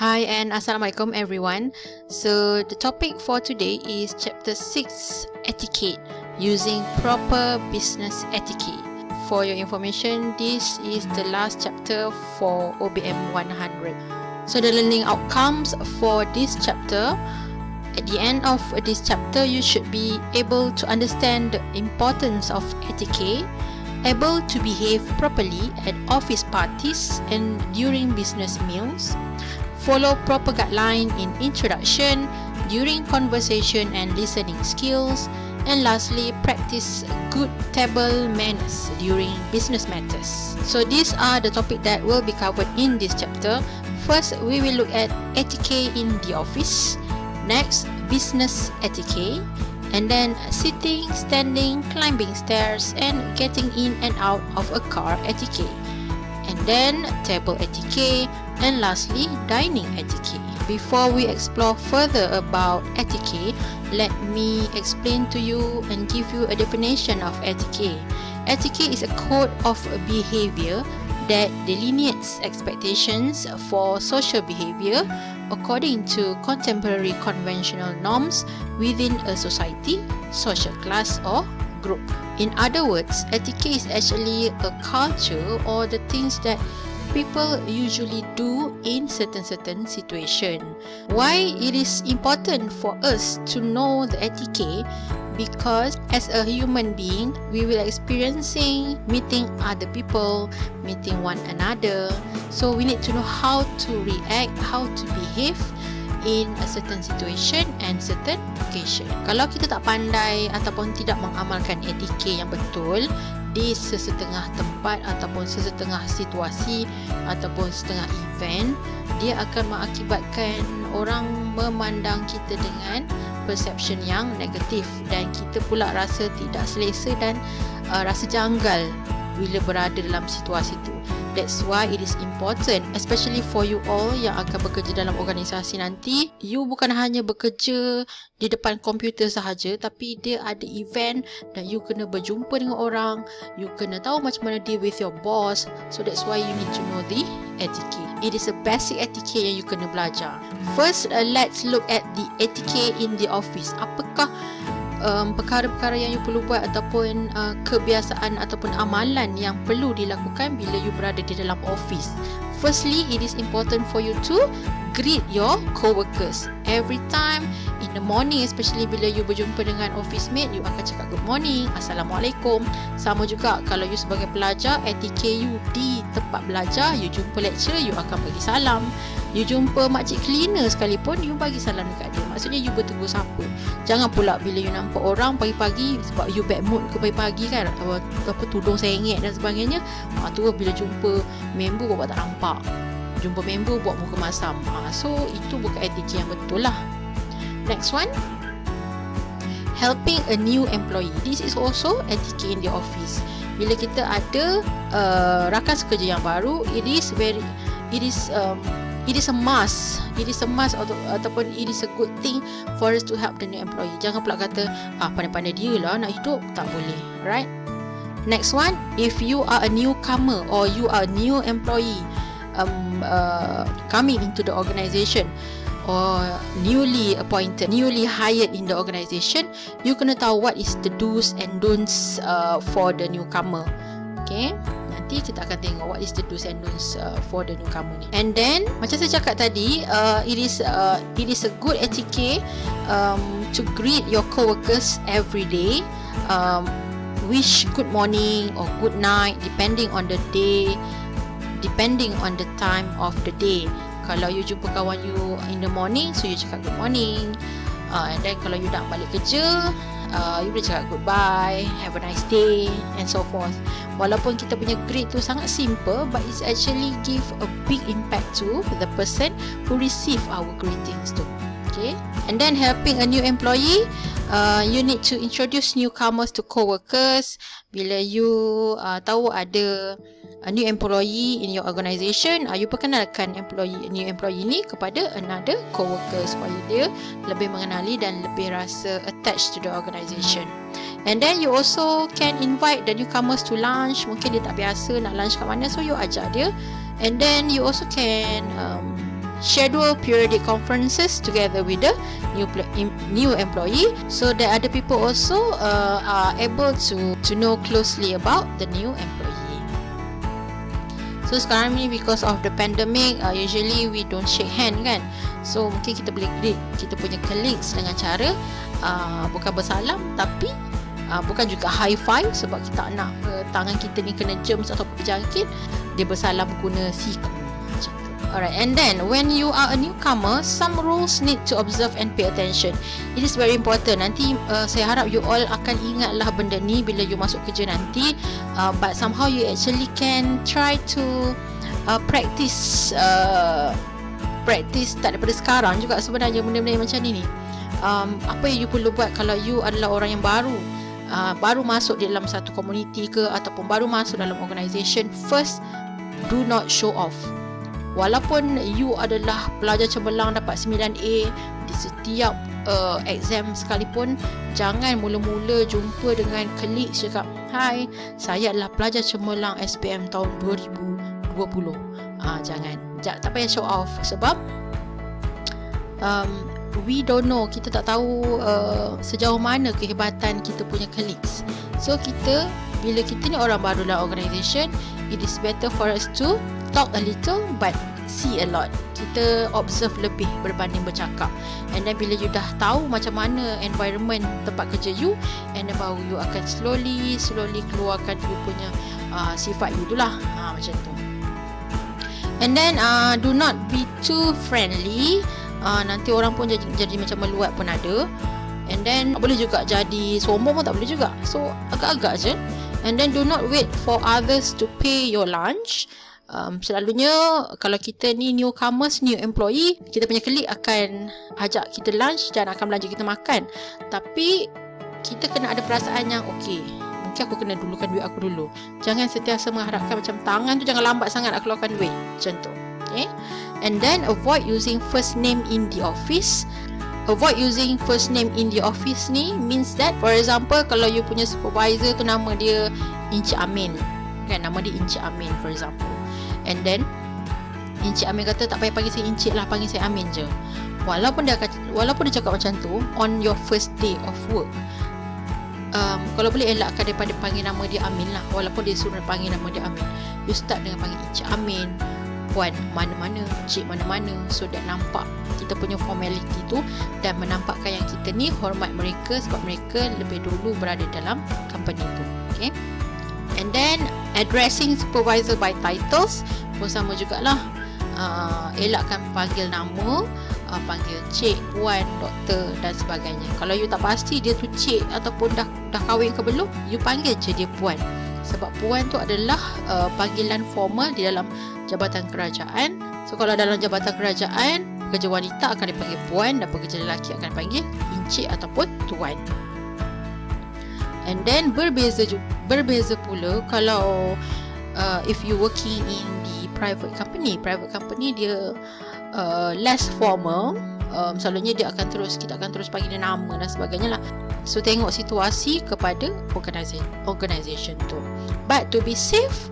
Hi and Assalamualaikum everyone. So the topic for today is chapter 6, etiquette, using proper business etiquette. For your information, this is the last chapter for OBM100. So the learning outcomes for this chapter, at the end of this chapter, you should be able to understand the importance of etiquette, able to behave properly at office parties and during business meals, follow proper guideline in introduction, during conversation and listening skills, and lastly, practice good table manners during business matters. So these are the topics that will be covered in this chapter. First, we will look at etiquette in the office. Next, business etiquette. And then sitting, standing, climbing stairs, and getting in and out of a car etiquette. And then table etiquette, and lastly dining etiquette. Before we explore further about etiquette, let me explain to you and give you a definition of etiquette. Etiquette is a code of behavior that delineates expectations for social behavior according to contemporary conventional norms within a society, social class or group. In other words, etiquette is actually a culture or the things that people usually do in certain situation. Why it is important for us to know the etiquette? Because as a human being, we will experiencing meeting other people, meeting one another. So we need to know how to react, how to behave in a certain situation and certain occasion. Kalau kita tak pandai ataupun tidak mengamalkan etiquette yang betul di sesetengah tempat ataupun sesetengah situasi ataupun setengah event, dia akan mengakibatkan orang memandang kita dengan perception yang negatif dan kita pula rasa tidak selesa dan rasa janggal bila berada dalam situasi itu. That's why it is important, especially for you all yang akan bekerja dalam organisasi nanti. You bukan hanya bekerja di depan komputer sahaja, tapi dia ada event dan you kena berjumpa dengan orang, you kena tahu macam mana deal with your boss. So that's why you need to know the etiquette. It is a basic etiquette yang you kena belajar. First, let's look at the etiquette in the office. Apakah perkara-perkara yang you perlu buat ataupun kebiasaan ataupun amalan yang perlu dilakukan bila you berada di dalam office. Firstly, it is important for you to greet your co-workers. Every time in the morning, especially bila you berjumpa dengan office mate, you akan cakap good morning, Assalamualaikum. Sama juga kalau you sebagai pelajar, etiquette you di tempat belajar, you jumpa lecturer, you akan bagi salam. You jumpa makcik cleaner sekalipun, you bagi salam dekat dia. Maksudnya you bertegur sapa. Jangan pula bila you nampak orang pagi-pagi sebab you bad mood ke pagi-pagi kan, apa tudung sengit dan sebagainya, tu bila jumpa member buat tak nampak, jumpa member buat muka masam. So itu bukan etiquette yang betul lah. Next one, helping a new employee. This is also etiquette in the office. Bila kita ada rakan sekerja yang baru, it is a must. It is a must ataupun it is a good thing for us to help the new employee. Jangan pula kata pandai-pandai dia lah nak hidup, tak boleh, right? Next one, if you are a newcomer or you are a new employee coming into the organisation or newly appointed, newly hired in the organisation, you kena tahu what is the do's and don'ts for the newcomer. Okay, nanti kita akan tengok what is the do's and don'ts for the newcomer ni. And then macam saya cakap tadi, it is a good etiquette to greet your co-workers every day, wish good morning or good night depending on the day, depending on the time of the day. Kalau you jumpa kawan you in the morning, so you cakap good morning, and then kalau you nak balik kerja, you boleh cakap goodbye, have a nice day, and so forth. Walaupun kita punya greet tu sangat simple, but it's actually give a big impact to the person who receive our greetings too. Okay, and then helping a new employee, you need to introduce newcomers to co-workers. Bila you tahu ada a new employee in your organisation, you perkenalkan new employee ni kepada another co-worker supaya dia lebih mengenali dan lebih rasa attached to the organisation. And then you also can invite the newcomers to lunch. Mungkin dia tak biasa nak lunch kat mana, so you ajak dia. And then you also can schedule periodic conferences together with the new employee, so that other people also are able to know closely about the new employee. So sekarang ni because of the pandemic, usually we don't shake hand kan. So mungkin kita boleh greet kita punya colleagues dengan cara bukan bersalam, tapi bukan juga high five, sebab kita nak tangan kita ni kena germs atau berjangkit. Dia bersalam guna siku. Alright, and then when you are a newcomer, some rules need to observe and pay attention. It is very important. Nanti saya harap you all akan ingatlah benda ni bila you masuk kerja nanti. But somehow you actually can try to practice tak daripada sekarang juga sebenarnya benda-benda macam ni. Apa yang you perlu buat kalau you adalah orang yang baru masuk di dalam satu community ke ataupun baru masuk dalam organisation, first, do not show off. Walaupun you adalah pelajar cemerlang dapat 9A di setiap exam sekalipun, jangan mula-mula jumpa dengan colleagues cakap, "Hai, saya adalah pelajar cemerlang SPM tahun 2020." Jangan. Tak payah show off, sebab we don't know, kita tak tahu sejauh mana kehebatan kita punya colleagues. So bila kita ni orang baru dalam organisation, it is better for us to talk a little but see a lot. Kita observe lebih berbanding bercakap. And then bila you dah tahu macam mana environment tempat kerja you, and then baru you akan slowly keluarkan you punya sifat you tu lah. Macam tu. And then do not be too friendly. Nanti orang pun jadi macam meluat pun ada. And then boleh juga jadi sombong pun tak boleh juga. So agak-agak je. And then do not wait for others to pay your lunch. Selalunya kalau kita ni newcomers, new employee, kita punya colleague akan ajak kita lunch dan akan belanja kita makan. Tapi kita kena ada perasaan yang okay, mungkin aku kena dulukan duit aku dulu. Jangan sentiasa mengharapkan macam tangan tu jangan lambat sangat nak keluarkan duit. Macam tu. Okay? And then avoid using first name in the office. Avoid using first name in the office ni means that, for example, kalau you punya supervisor tu nama dia Encik Amin kan, nama dia Encik Amin for example, and then Encik Amin kata tak payah panggil saya Encik lah, panggil saya Amin je. Walaupun dia cakap macam tu on your first day of work, kalau boleh elakkan daripada panggil nama dia Amin lah. Walaupun dia suruh panggil nama dia Amin, you start dengan panggil Encik Amin, Puan mana-mana, Cik mana-mana, so that nampak kita punya formality tu dan menampakkan yang kita ni hormat mereka sebab mereka lebih dulu berada dalam company tu. Okay. And then addressing supervisor by titles pun sama jugalah. Elakkan panggil nama, panggil cik, puan, doktor dan sebagainya. Kalau you tak pasti dia tu cik ataupun dah kahwin ke belum, you panggil je dia puan. Sebab puan tu adalah panggilan formal di dalam jabatan kerajaan. So kalau dalam jabatan kerajaan, pekerja wanita akan dipanggil puan dan pekerja lelaki akan dipanggil encik ataupun tuan. And then berbeza pula kalau if you working in the private company dia less formal. Selalunya kita akan terus panggil dia nama dan sebagainya lah. So tengok situasi kepada organisation tu. But to be safe,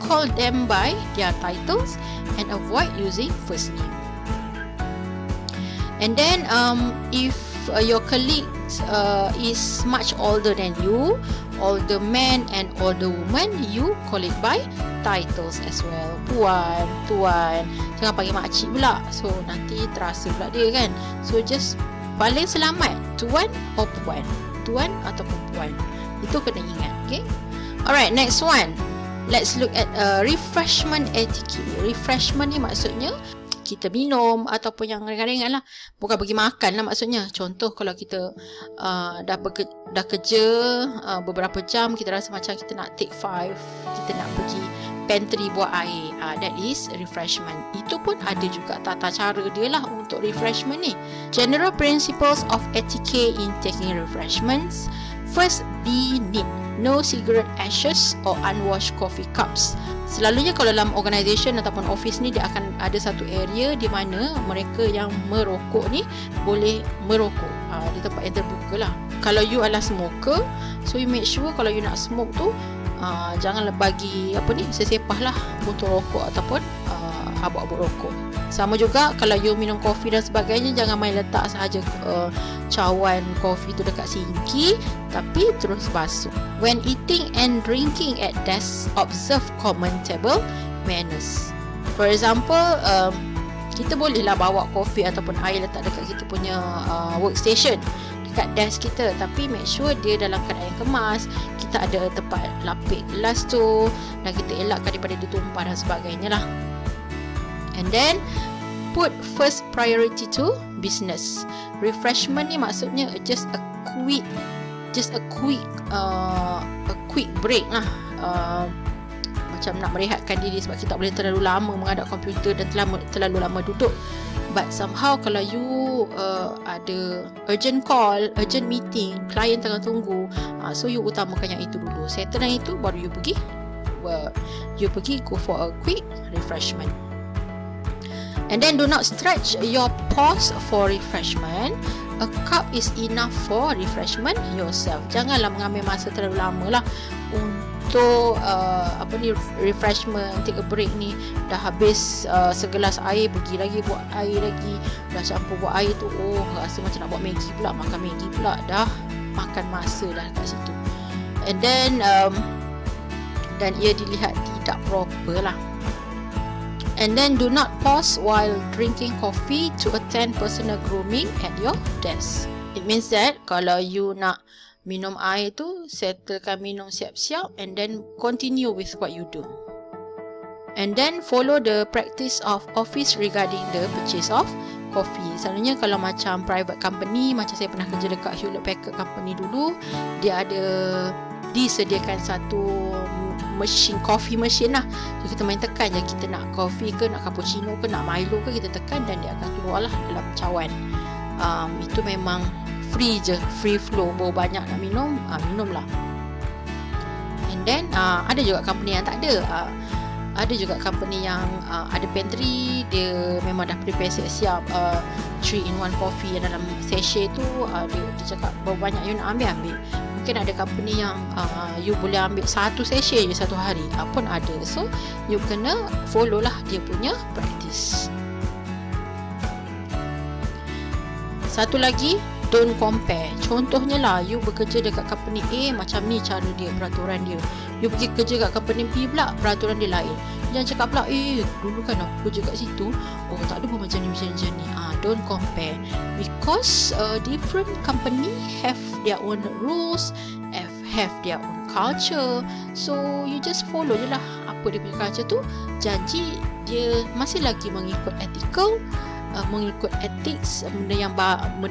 call them by their titles and avoid using first name. And then if your colleague is much older than you, older man and older woman, you call it by titles as well. Puan, tuan, jangan panggil makcik pula, so nanti terasa pula dia kan. So just paling selamat tuan or puan, tuan ataupun puan, itu kena ingat. Okay. Alright, next one, let's look at refreshment etiquette. Refreshment ni maksudnya kita minum ataupun yang ringan-ringan lah, bukan pergi makan lah maksudnya. Contoh kalau kita dah kerja beberapa jam, kita rasa macam kita nak take 5, kita nak pergi pantry buat air, that is refreshment. Itu pun ada juga tata cara dia lah untuk refreshment ni. General principles of etiquette in taking refreshments. First, be neat. No cigarette ashes or unwashed coffee cups. Selalunya kalau dalam organisation ataupun office ni, dia akan ada satu area di mana mereka yang merokok ni boleh merokok di tempat yang terbuka lah. Kalau you adalah smoker, so you make sure kalau you nak smoke tu janganlah bagi sesepah lah puntung rokok ataupun abuk-abuk rokok. Sama juga kalau you minum kopi dan sebagainya, jangan main letak sahaja cawan kopi tu dekat sinki, tapi terus basuh. When eating and drinking at desk, observe common table manners. For example, kita bolehlah bawa kopi ataupun air letak dekat kita punya workstation, dekat desk kita, tapi make sure dia dalam keadaan yang kemas. Kita ada tempat lapik gelas tu, dan kita elakkan daripada dia tumpah dan sebagainya lah. And then put first priority to business. Refreshment ni maksudnya just a quick break lah. Macam nak merehatkan diri, sebab kita tak boleh terlalu lama menghadap komputer dan terlalu lama duduk. But somehow kalau you ada urgent call, urgent meeting, klien tengah tunggu, so you utamakan yang itu dulu. Settle yang itu, baru you pergi go for a quick refreshment. And then do not stretch your pause for refreshment. A cup is enough for refreshment yourself. Janganlah mengambil masa terlalu lama lah untuk refreshment, take a break ni. Dah habis segelas air, pergi lagi buat air lagi. Dah campur buat air tu, rasa macam nak buat Maggi pula, makan Maggi pula. Dah makan masa dah kat situ. And then dan ia dilihat tidak proper lah. And then do not pause while drinking coffee to attend personal grooming at your desk. It means that kalau you nak minum air tu, settlekan minum siap-siap and then continue with what you do. And then follow the practice of office regarding the purchase of coffee. Selalunya kalau macam private company, macam saya pernah kerja dekat Hewlett Packard Company dulu, dia ada disediakan satu coffee machine lah. So kita main tekan je, kita nak coffee ke, nak cappuccino ke, nak Milo ke, kita tekan dan dia akan keluar lah dalam cawan. Itu memang free je, free flow. Baru banyak nak minum, minum lah. And then ada juga company yang tak ada. Ada juga company yang ada pantry, dia memang dah prepare siap-siap 3-in-1 coffee yang dalam sachet tu. Dia cakap berapa banyak you nak ambil. Mungkin ada company yang you boleh ambil satu sachet je satu hari, pun ada. So you kena follow lah dia punya practice. Satu lagi, don't compare. Contohnya lah, you bekerja dekat company A, macam ni cara dia, peraturan dia. You pergi kerja kat company B pula, peraturan dia lain. Jangan cakap pula, dulu kan aku kerja kat situ, tak ada pun macam ni. Don't compare, because different company have their own rules, have their own culture. So you just follow je lah apa dia punya culture tu. Janji dia masih lagi mengikut ethical, mengikut ethics, benda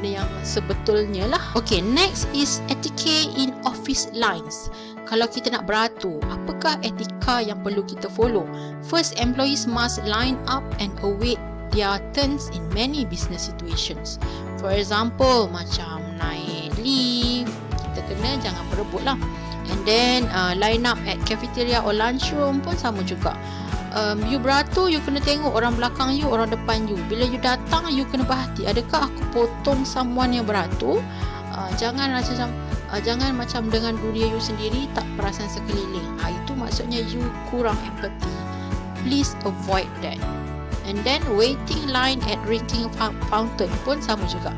yang sebetulnya lah. Okay, next is etiquette in office lines. Kalau kita nak beratur, apakah etika yang perlu kita follow? First, employees must line up and await their turns in many business situations. For example, macam naik lift, kita kena jangan berebut lah. And then line up at cafeteria or lunchroom pun sama juga. You beratur, you kena tengok orang belakang you, orang depan you. Bila you datang, you kena berhati, adakah aku potong someone yang beratur? Jangan macam dengan dunia you sendiri, tak perasan sekeliling. Itu maksudnya you kurang empathy. Please avoid that. And then waiting line at drinking fountain pun sama juga.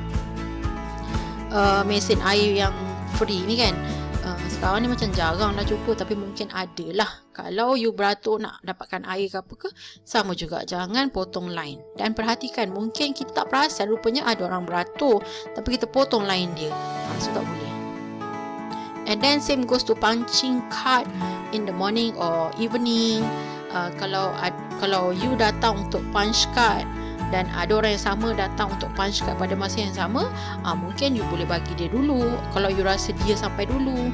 Mesin air yang free ni kan, sekarang ni macam jarang lah jumpa, tapi mungkin ada lah. Kalau you beratur nak dapatkan air ke apa ke, sama juga, jangan potong line. Dan perhatikan, mungkin kita tak perasan rupanya ada orang beratur, tapi kita potong line dia, so tak boleh. And then same goes to punching card in the morning or evening. Kalau you datang untuk punch card dan ada orang yang sama datang untuk punch card pada masa yang sama, mungkin you boleh bagi dia dulu. Kalau you rasa dia sampai dulu,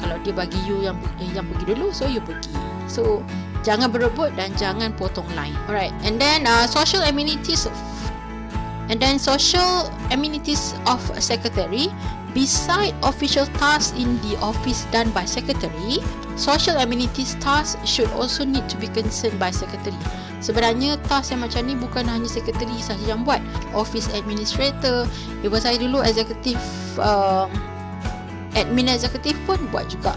kalau dia bagi you yang pergi dulu, so you pergi. So jangan berebut dan jangan potong line. Alright, and then social amenities of secretary. Beside official tasks in the office done by secretary, social amenities tasks should also need to be concerned by secretary. Sebenarnya task yang macam ni bukan hanya secretary sahaja yang buat. Office administrator, ibu saya dulu executive, admin executive pun buat juga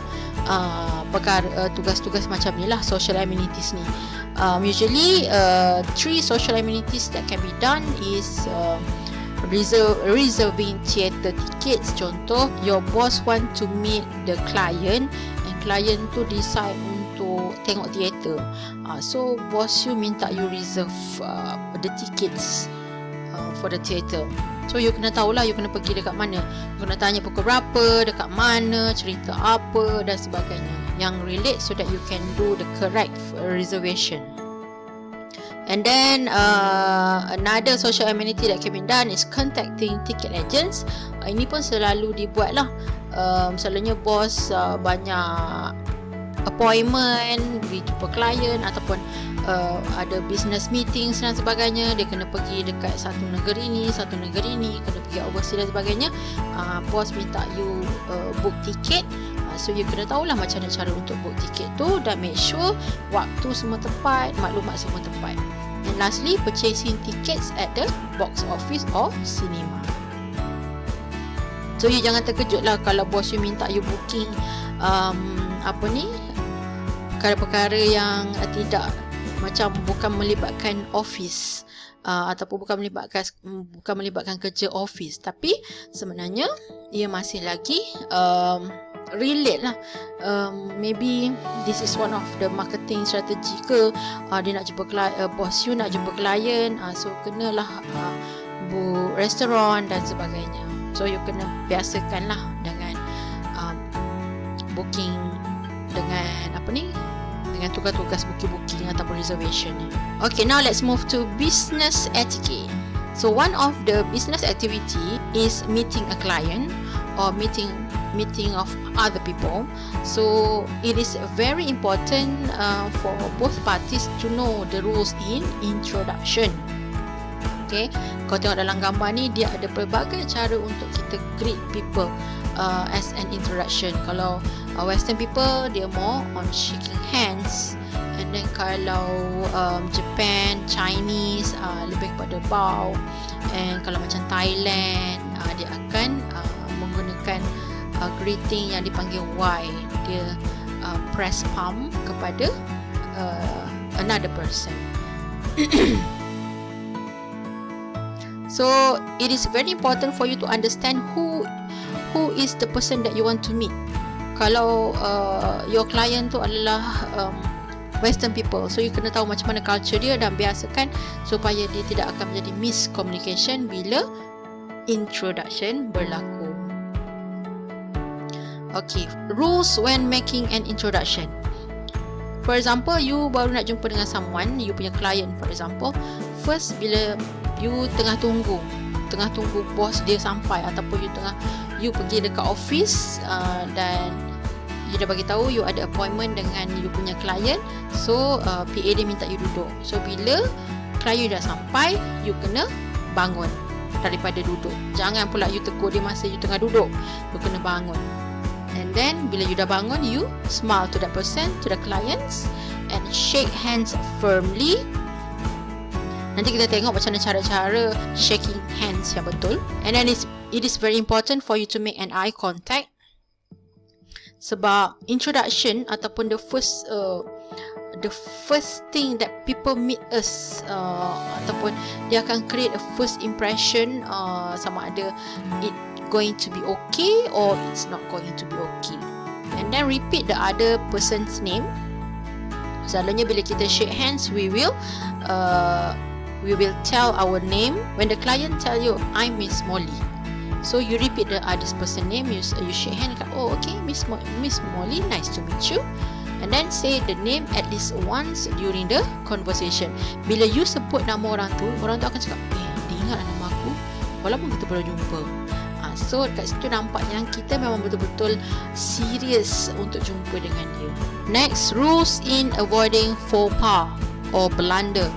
perkara tugas-tugas macam ni lah, social amenities ni. Usually 3 social amenities that can be done is reserving theatre tickets. Contoh, your boss want to meet the client and client tu decide untuk tengok teater, so boss you minta you reserve the tickets for the theatre. So you kena tahulah you kena pergi dekat mana, you kena tanya pukul berapa, dekat mana, cerita apa dan sebagainya yang relate, so that you can do the correct reservation. And then another social amenity that can be done is contacting ticket agents. Ini pun selalu dibuat lah. Selalunya bos banyak appointment, pergi jumpa klien ataupun ada business meetings dan sebagainya, dia kena pergi dekat satu negeri ni, kena pergi overseas dan sebagainya. Bos minta you book tiket, so you kena tahulah macam mana cara untuk book tiket tu dan make sure waktu semua tepat, maklumat semua tepat. And lastly, purchasing tickets at the box office or cinema. So you jangan terkejut lah kalau bos you minta you booking perkara-perkara yang tidak, macam bukan melibatkan office ataupun bukan melibatkan kerja office, tapi sebenarnya ia masih lagi relate lah. Maybe this is one of the marketing strategy ke, dia nak jumpa bos you nak jumpa klien, so kenalah book restoran dan sebagainya. So you kena biasakan lah dengan booking dengan dengan tugas-tugas booking ataupun reservation ni. Okay, now let's move to business etiquette. So one of the business activity is meeting a client or meeting of other people. So it is very important for both parties to know the rules in introduction. Okay, kau tengok dalam gambar ni, dia ada pelbagai cara untuk kita greet people as an introduction. Kalau Western people, dia more on shaking hands, and then kalau Japan, Chinese, lebih kepada bow, and kalau macam Thailand, dia akan menggunakan greeting yang dipanggil Y. Dia press palm kepada another person. So it is very important for you to understand who is the person that you want to meet. Kalau your client tu adalah Western people, so you kena tahu macam mana culture dia dan biasakan supaya dia tidak akan menjadi miscommunication bila introduction berlaku. Okay, rules when making an introduction. For example, you baru nak jumpa dengan someone, you punya client for example. First, bila you tengah tunggu bos dia sampai, ataupun you pergi dekat office dan you dah bagi tahu you ada appointment dengan you punya client, so PA dia minta you duduk. So bila klien you dah sampai, you kena bangun daripada duduk. Jangan pula you tegur dia masa you tengah duduk. You kena bangun. And then bila you dah bangun, you smile to that person, to the clients, and shake hands firmly. Nanti kita tengok macam mana cara-cara shaking hands yang betul. And then it is very important for you to make an eye contact. Sebab introduction ataupun the first thing that people meet us, ataupun dia akan create a first impression, sama ada it going to be okay or it's not going to be okay. And then repeat the other person's name. Selalunya bila kita shake hands, we will tell our name. When the client tell you, I'm Miss Molly, so you repeat the other person's name. You shake hand, oh okay, Miss Molly, nice to meet you. And then say the name at least once during the conversation. Bila you sebut nama orang tu akan cakap, dia ingat nama aku walaupun kita baru jumpa. So kat situ nampak yang kita memang betul-betul serius untuk jumpa dengan dia. Next, rules in avoiding faux pas or blunder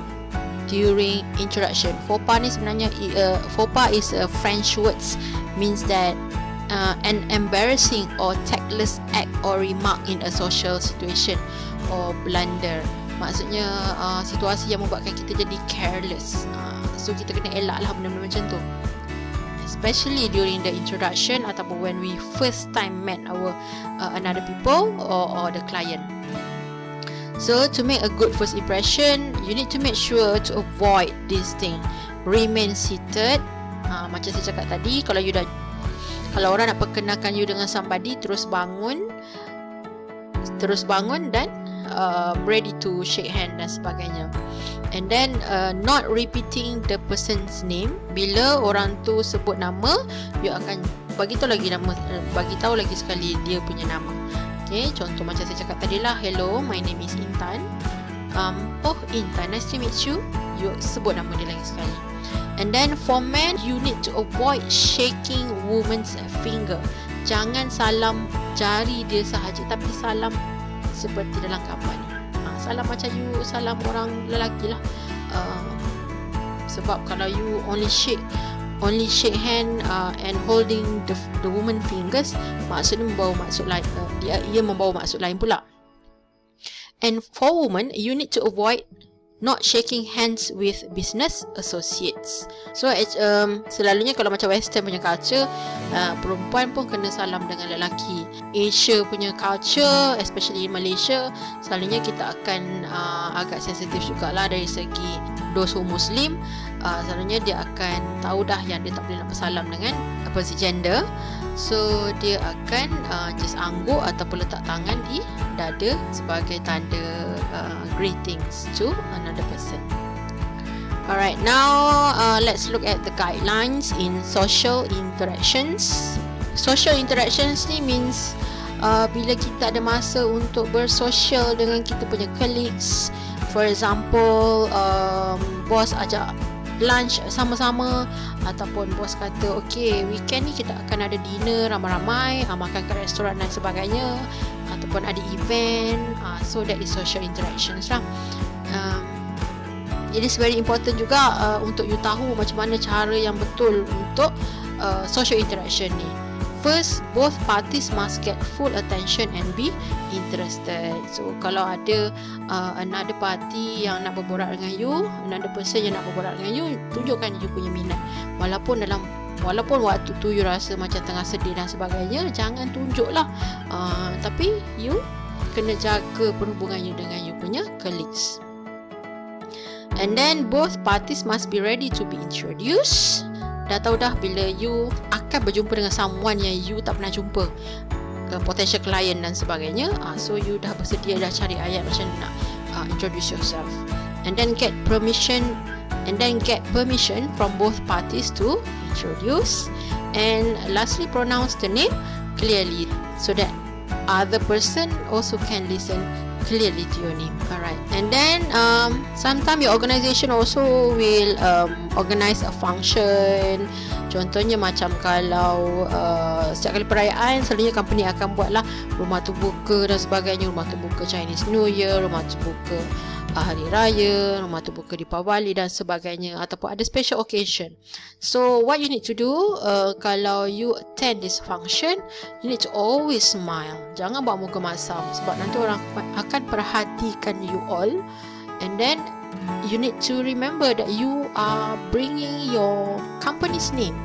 during introduction. Faux pas ni sebenarnya faux pas is a French words, means that an embarrassing or tactless act or remark in a social situation, or blunder. Maksudnya situasi yang membuatkan kita jadi careless. So kita kena elak lah benda-benda macam tu, especially during the introduction ataupun when we first time met our another people or the client. So to make a good first impression, you need to make sure to avoid this thing. Remain seated. Macam saya cakap tadi, kalau orang nak perkenalkan you dengan somebody, terus bangun dan ready to shake hand dan sebagainya. And then not repeating the person's name. Bila orang tu sebut nama, you akan bagi tahu lagi sekali dia punya nama. Okay, contoh macam saya cakap tadi lah, hello, my name is Intan. Oh Intan, nice to meet you. You sebut nama dia lagi sekali. And then for men, you need to avoid shaking woman's finger. Jangan salam jari dia sahaja, tapi salam seperti dalam gambar ni. Salam macam you salam orang lelaki lah. Sebab kalau you only shake hand and holding the woman fingers, maksudnya membawa maksud lain. Ia membawa maksud lain pula. And for women, you need to avoid not shaking hands with business associates. So selalunya kalau macam western punya culture, perempuan pun kena salam dengan lelaki. Asia punya culture, especially in Malaysia, selalunya kita akan agak sensitif jugalah dari segi those who Muslim. Selalunya dia akan tahu dah yang dia tak boleh nak bersalam dengan opposite gender. So dia akan just angguk ataupun letak tangan di dada sebagai tanda greetings to another person. Alright, now let's look at the guidelines in social interactions. Social interactions ni means bila kita ada masa untuk bersosial dengan kita punya colleagues. For example, bos ajak lunch sama-sama, ataupun bos kata okay, weekend ni kita akan ada dinner ramai-ramai, makan kat restoran dan sebagainya, ataupun ada event. So that is social interactions lah. It is very important juga untuk you tahu macam mana cara yang betul untuk social interaction ni. First, both parties must get full attention and be interested. So kalau ada another party yang nak berborak dengan you, another person yang nak berborak dengan you, tunjukkan you punya minat. Walaupun waktu tu you rasa macam tengah sedih dan sebagainya, jangan tunjuklah. Tapi you kena jaga perhubungan you dengan you punya colleagues. And then both parties must be ready to be introduced. Dah tahu dah bila you akan berjumpa dengan someone yang you tak pernah jumpa, potential client dan sebagainya, so you dah bersedia, dah cari ayat macam nak introduce yourself. And then get permission from both parties to introduce. And lastly, pronounce the name clearly so that other person also can listen clearly to your name. Alright. And then sometimes your organisation also will organize a function. Contohnya macam kalau setiap kali perayaan, selalunya company akan buatlah rumah terbuka dan sebagainya, rumah terbuka Chinese New Year, rumah terbuka Hari Raya, rumah terbuka Deepavali dan sebagainya, ataupun ada special occasion. So what you need to do kalau you attend this function, you need to always smile. Jangan buat muka masam, sebab nanti orang akan perhatikan you all. And then you need to remember that you are bringing your company's name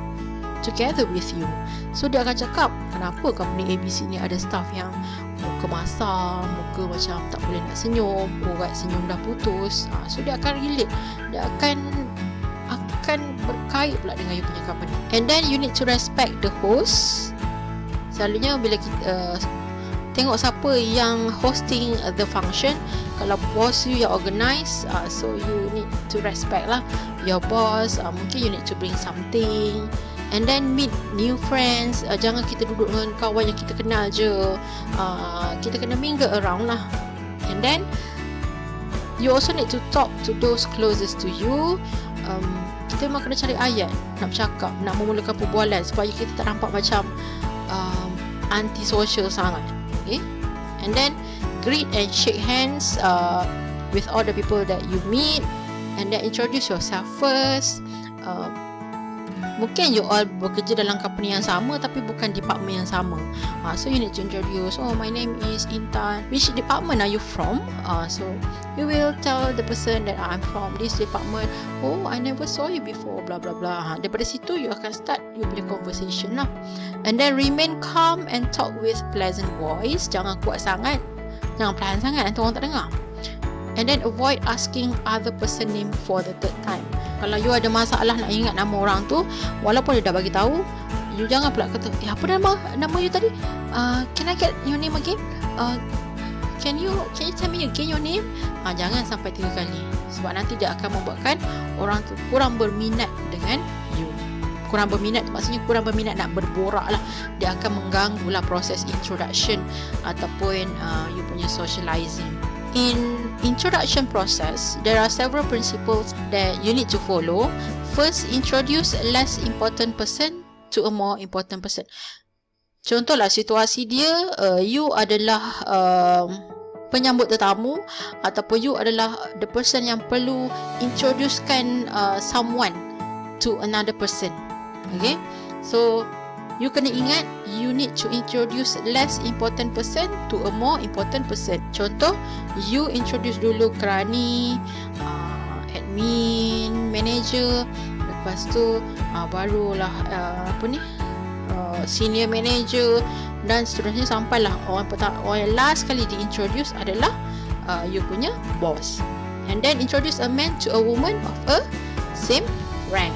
together with you. So dia akan cakap, kenapa company ABC ni ada staff yang muka masam, muka macam tak boleh nak senyum, urat senyum dah putus. So dia akan relate, dia akan berkait pula dengan you punya company. And then you need to respect the host. Selalunya bila kita tengok siapa yang hosting the function, kalau boss you yang organize, so you need to respect lah your boss. Mungkin you need to bring something. And then meet new friends. Jangan kita duduk dengan kawan yang kita kenal je. Kita kena mingle around lah. And then you also need to talk to those closest to you. Kita memang kena cari ayat nak bercakap, nak memulakan perbualan supaya kita tak nampak macam anti-social sangat. Okay? And then greet and shake hands with all the people that you meet. And then introduce yourself first. Mungkin you all bekerja dalam company yang sama tapi bukan department yang sama. So you need to introduce, oh my name is Intan, which department are you from? So you will tell the person that I'm from this department. Oh, I never saw you before, blah blah blah. Daripada situ you akan start you punya conversation lah. And then remain calm and talk with pleasant voice. Jangan kuat sangat, jangan perlahan sangat, nanti orang tak dengar. And then avoid asking other person name for the third time. Kalau you ada masalah nak ingat nama orang tu, walaupun dia dah bagi tahu, you jangan pula kata, apa nama you tadi? Can I get your name again? Can you tell me again your name? Jangan sampai 3 kali, sebab nanti dia akan membuatkan orang tu kurang berminat dengan you. Kurang berminat maksudnya kurang berminat nak berborak lah. Dia akan mengganggu lah proses introduction ataupun you punya socializing. In introduction process, there are several principles that you need to follow. First, introduce a less important person to a more important person. Contohlah situasi dia, you adalah penyambut tetamu ataupun you adalah the person yang perlu introducekan someone to another person. Okay, so you kena ingat, you need to introduce less important person to a more important person. Contoh, you introduce dulu kerani, admin, manager, lepas tu barulah senior manager dan seterusnya, sampailah orang yang last kali diintroduce adalah you punya boss. And then introduce a man to a woman of a same rank.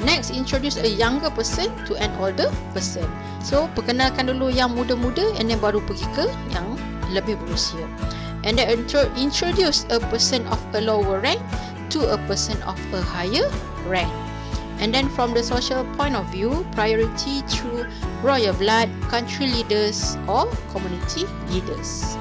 Next, introduce a younger person to an older person. So, perkenalkan dulu yang muda-muda and then baru pergi ke yang lebih berusia. And then introduce a person of a lower rank to a person of a higher rank. And then from the social point of view, priority through royal blood, country leaders or community leaders.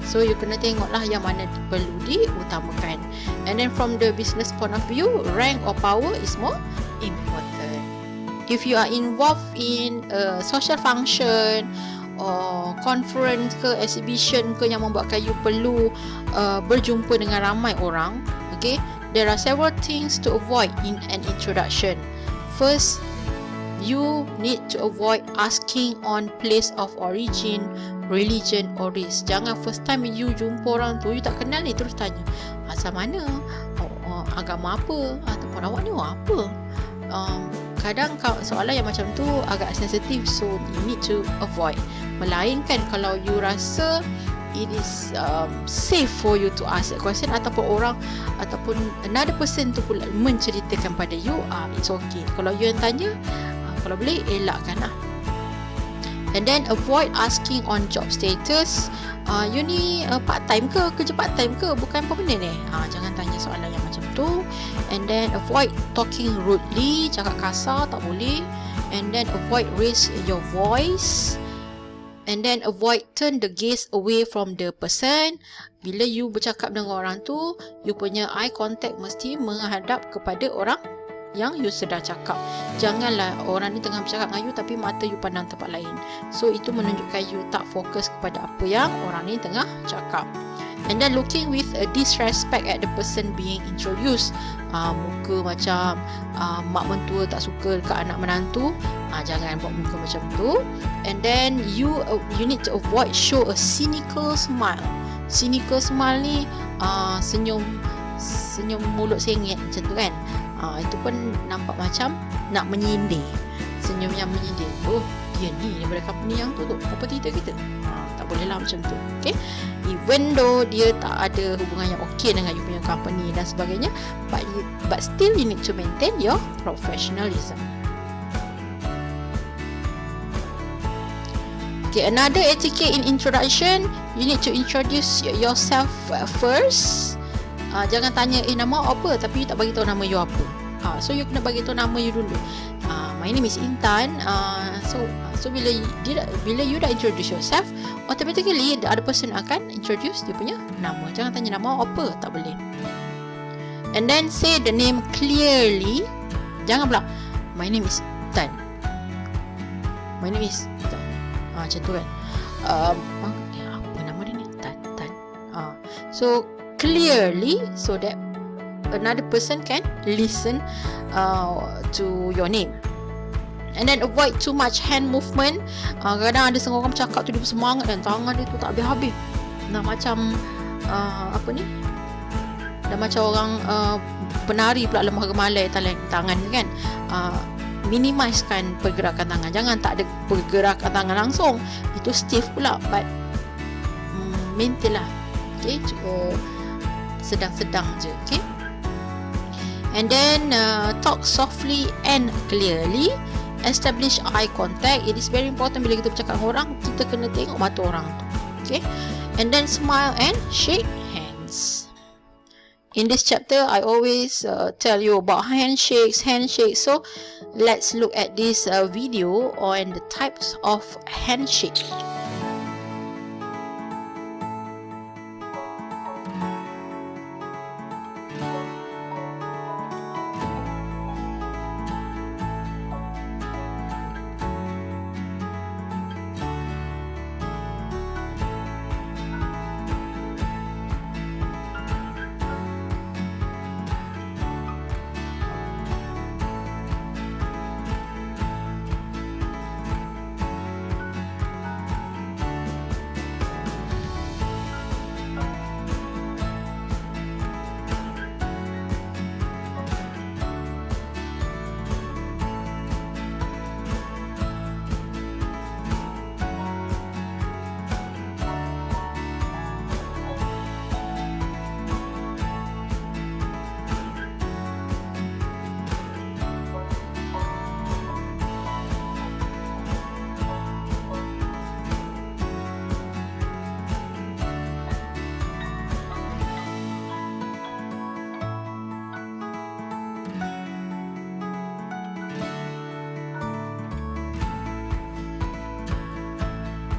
So, you kena tengoklah yang mana perlu diutamakan. And then from the business point of view, rank or power is more important. If you are involved in a social function or conference ke exhibition ke yang membuatkan you perlu berjumpa dengan ramai orang, okay, there are several things to avoid in an introduction. First, you need to avoid asking on place of origin, religion or race. Jangan first time you jumpa orang tu, you tak kenal ni, terus tanya asal mana, agama apa, ataupun awak ni apa. Kadang soalan yang macam tu agak sensitif, so you need to avoid. Melainkan kalau you rasa it is safe for you to ask that question, ataupun orang ataupun another person tu pula menceritakan pada you, it's okay. Kalau you yang tanya, kalau boleh elakkan lah. And then avoid asking on job status. You ni part time ke, kerja part time ke, bukan permanent jangan tanya soalan yang macam tu. And then avoid talking rudely, cakap kasar tak boleh. And then avoid raise your voice. And then avoid turn the gaze away from the person. Bila you bercakap dengan orang tu, you punya eye contact mesti menghadap kepada orang yang you sedang cakap. Janganlah orang ni tengah bercakap dengan you tapi mata you pandang tempat lain. So itu menunjukkan you tak fokus kepada apa yang orang ni tengah cakap. And then looking with a disrespect at the person being introduced. Muka macam mak mentua tak suka dekat anak menantu. Jangan buat muka macam tu. And then you need to avoid show a cynical smile. Cynical smile ni senyum mulut sengit macam tu kan. Itu pun nampak macam nak menyindir. Senyum yang menyindir. Oh, dia ni daripada company yang tu kompetitor kita. Tak boleh lah macam tu. Okay, even though dia tak ada hubungan yang okay dengan you punya company dan sebagainya, but still you need to maintain your professionalism. Okay, another etiquette in introduction, you need to introduce yourself first. Jangan tanya nama apa tapi you tak bagi tahu nama you apa. So you kena bagi tahu nama you dulu. My name is Intan. So bila you dah introduce yourself, automatically the other person akan introduce dia punya nama. Jangan tanya nama apa, tak boleh. And then say the name clearly. Jangan pula my name is Tan. My name is Tan. Macam tu kan. Apa nama dia ni? Tan. So clearly, so that another person can listen to your name. And then avoid too much hand movement. Kadang ada setengah orang bercakap tu dia bersemangat dan tangan dia tu tak habis-habis. Nah macam dah macam orang penari pula lemah gemalai tangan kan. Minimizekan pergerakan tangan. Jangan tak ada pergerakan tangan langsung, itu stiff pula. But maintain lah. Okay, sedang-sedang je. Okay, and then talk softly and clearly. Establish eye contact. It is very important bila kita bercakap dengan orang, kita kena tengok mata orang tu. Okay, and then smile and shake hands. In this chapter, I always tell you about handshakes. So let's look at this video on the types of handshake.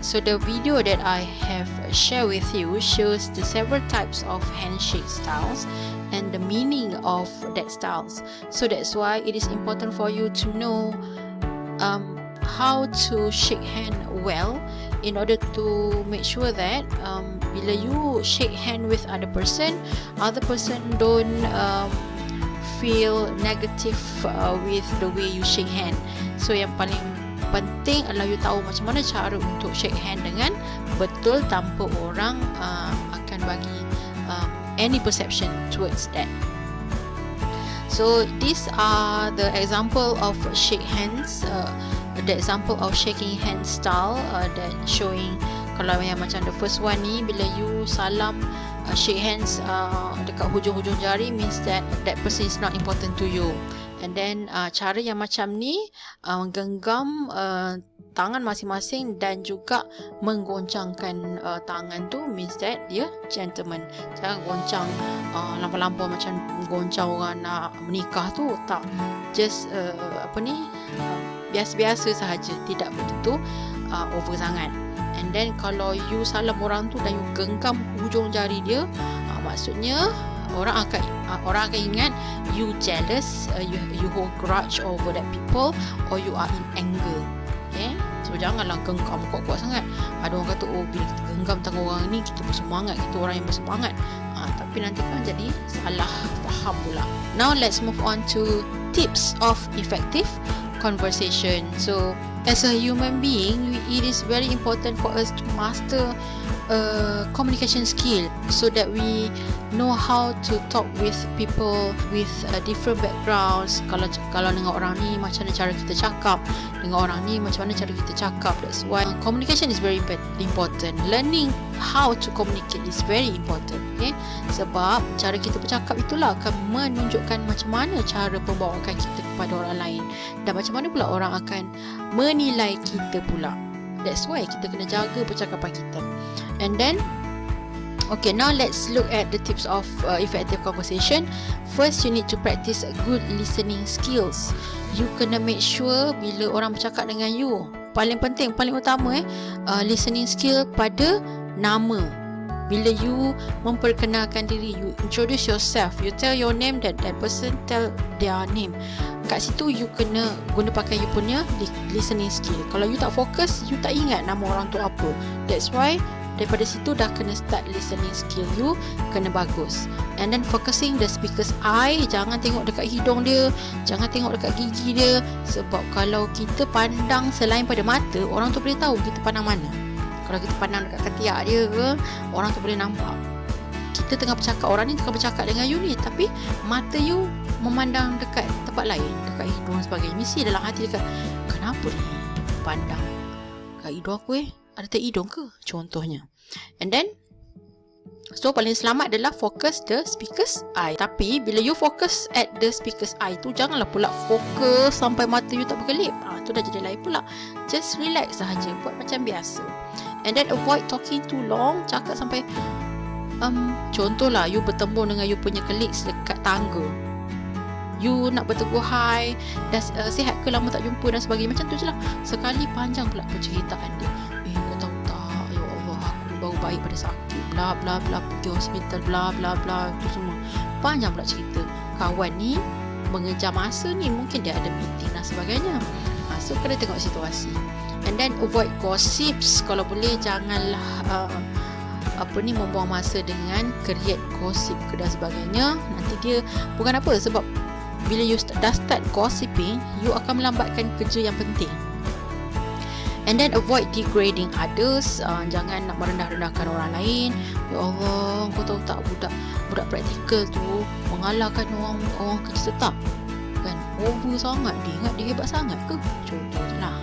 So the video that I have shared with you shows the several types of handshake styles and the meaning of that styles. So that's why it is important for you to know how to shake hand well, in order to make sure that bila you shake hand with other person don't feel negative with the way you shake hand. So yang paling penting adalah you tahu macam mana cara untuk shake hand dengan betul tanpa orang akan bagi any perception towards that. So these are the example of shake hands, the example of shaking hand style that showing. Kalau yang macam the first one ni, bila you salam shake hands dekat hujung-hujung jari, means that person is not important to you. And then cara yang macam ni, menggenggam tangan masing-masing dan juga menggoncangkan tangan tu, means that dia gentleman. Jangan goncang lampau-lampau macam goncang orang nak menikah tu, tak. Just biasa-biasa sahaja, tidak begitu over sangat. And then kalau you salam orang tu dan you genggam hujung jari dia, maksudnya orang akan ingat you jealous, you hold grudge over that people, or you are in anger. Okay, so janganlah genggam kuat-kuat sangat. Ada orang kata, oh bila kita genggam tangan orang ni, kita bersemangat, kita orang yang bersemangat. Tapi nanti kan jadi salah faham pula. Now let's move on to tips of effective conversation. So as a human being, it is very important for us to master communication skill, so that we know how to talk with people with different backgrounds. Kalau dengan orang ni macam mana cara kita cakap, dengan orang ni macam mana cara kita cakap. That's why communication is very important. Learning how to communicate is very important. Okay, sebab cara kita bercakap itulah akan menunjukkan macam mana cara pembawaan kita kepada orang lain, dan macam mana pula orang akan menilai kita pula. That's why kita kena jaga percakapan kita. And then, okay, now let's look at the tips of effective conversation. First, you need to practice good listening skills. You kena make sure bila orang bercakap dengan you, paling penting, paling utama listening skill pada nama. Bila you memperkenalkan diri, you introduce yourself, you tell your name, that person tell their name. Kat situ you kena guna pakai you punya listening skill. Kalau you tak fokus, you tak ingat nama orang tu apa. That's why daripada situ dah kena start listening skill you kena bagus. And then focusing the speaker's eye, jangan tengok dekat hidung dia, jangan tengok dekat gigi dia. Sebab kalau kita pandang selain pada mata, orang tu boleh tahu kita pandang mana. Kalau kita pandang dekat ketiak dia ke, orang tu boleh nampak kita tengah bercakap, orang ni tengah bercakap dengan you ni, tapi mata you memandang dekat tempat lain, dekat hidung dan sebagainya. Mesti dalam hati dekat, kenapa ni pandang kat hidung aku, ada tak hidung ke, contohnya. And then So paling selamat adalah focus the speaker's eye. Tapi bila you focus at the speaker's eye tu, janganlah pula fokus sampai mata you tak berkelip. Tu dah jadi lain pula. Just relax sahaja, buat macam biasa. And then avoid talking too long. Cakap sampai contohlah you bertemu dengan you punya colleagues dekat tangga, you nak bertegur hi, dah sihat ke, lama tak jumpa dan sebagainya, macam tu je lah. Sekali panjang pula penceritaan dia. Kau tahu tak, ya Allah, aku baru baik pada sakit, bla bla bla, pergi hospital, bla bla bla, tu semua. Panjang pula cerita. Kawan ni mengejar masa ni, mungkin dia ada meeting dan sebagainya. So kena tengok situasi. And then avoid gossips. Kalau boleh janganlah membuang masa dengan create gossip ke dan sebagainya. Nanti dia bukan apa, sebab bila you dah start gossiping, you akan melambatkan kerja yang penting. And then avoid degrading others. Jangan nak merendah-rendahkan orang lain. Ya Allah, kau tahu tak, budak praktikal tu mengalahkan orang kerja tetap. Kan over sangat, dia ingat dia hebat sangat ke? Contohnya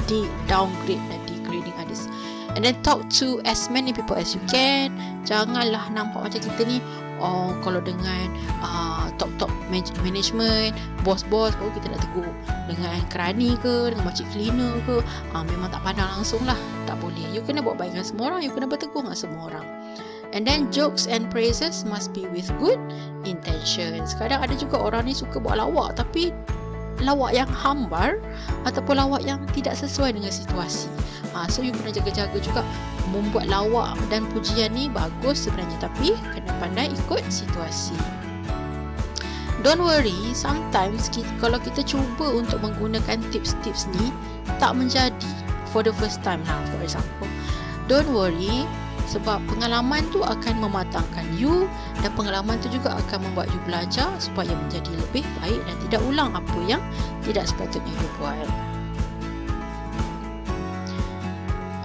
dia downgrade dan degrading others. And then talk to as many people as you can. Janganlah nampak macam kita ni kalau dengan top management, bos-bos, kita nak tegur. Dengan kerani ke, dengan makcik cleaner ke, memang tak pandang langsung lah. Tak boleh. You kena buat baik dengan semua orang, you kena bertegur dengan semua orang. And then jokes and praises must be with good intentions. Kadang ada juga orang ni suka buat lawak, tapi lawak yang hambar ataupun lawak yang tidak sesuai dengan situasi. So you kena jaga-jaga juga. Membuat lawak dan pujian ni bagus sebenarnya, tapi kena pandai ikut situasi. Don't worry, sometimes kalau kita cuba untuk menggunakan tips-tips ni tak menjadi for the first time lah, for example. Don't worry, sebab pengalaman tu akan mematangkan you, dan pengalaman tu juga akan membuat you belajar supaya menjadi lebih baik dan tidak ulang apa yang tidak sepatutnya you buat.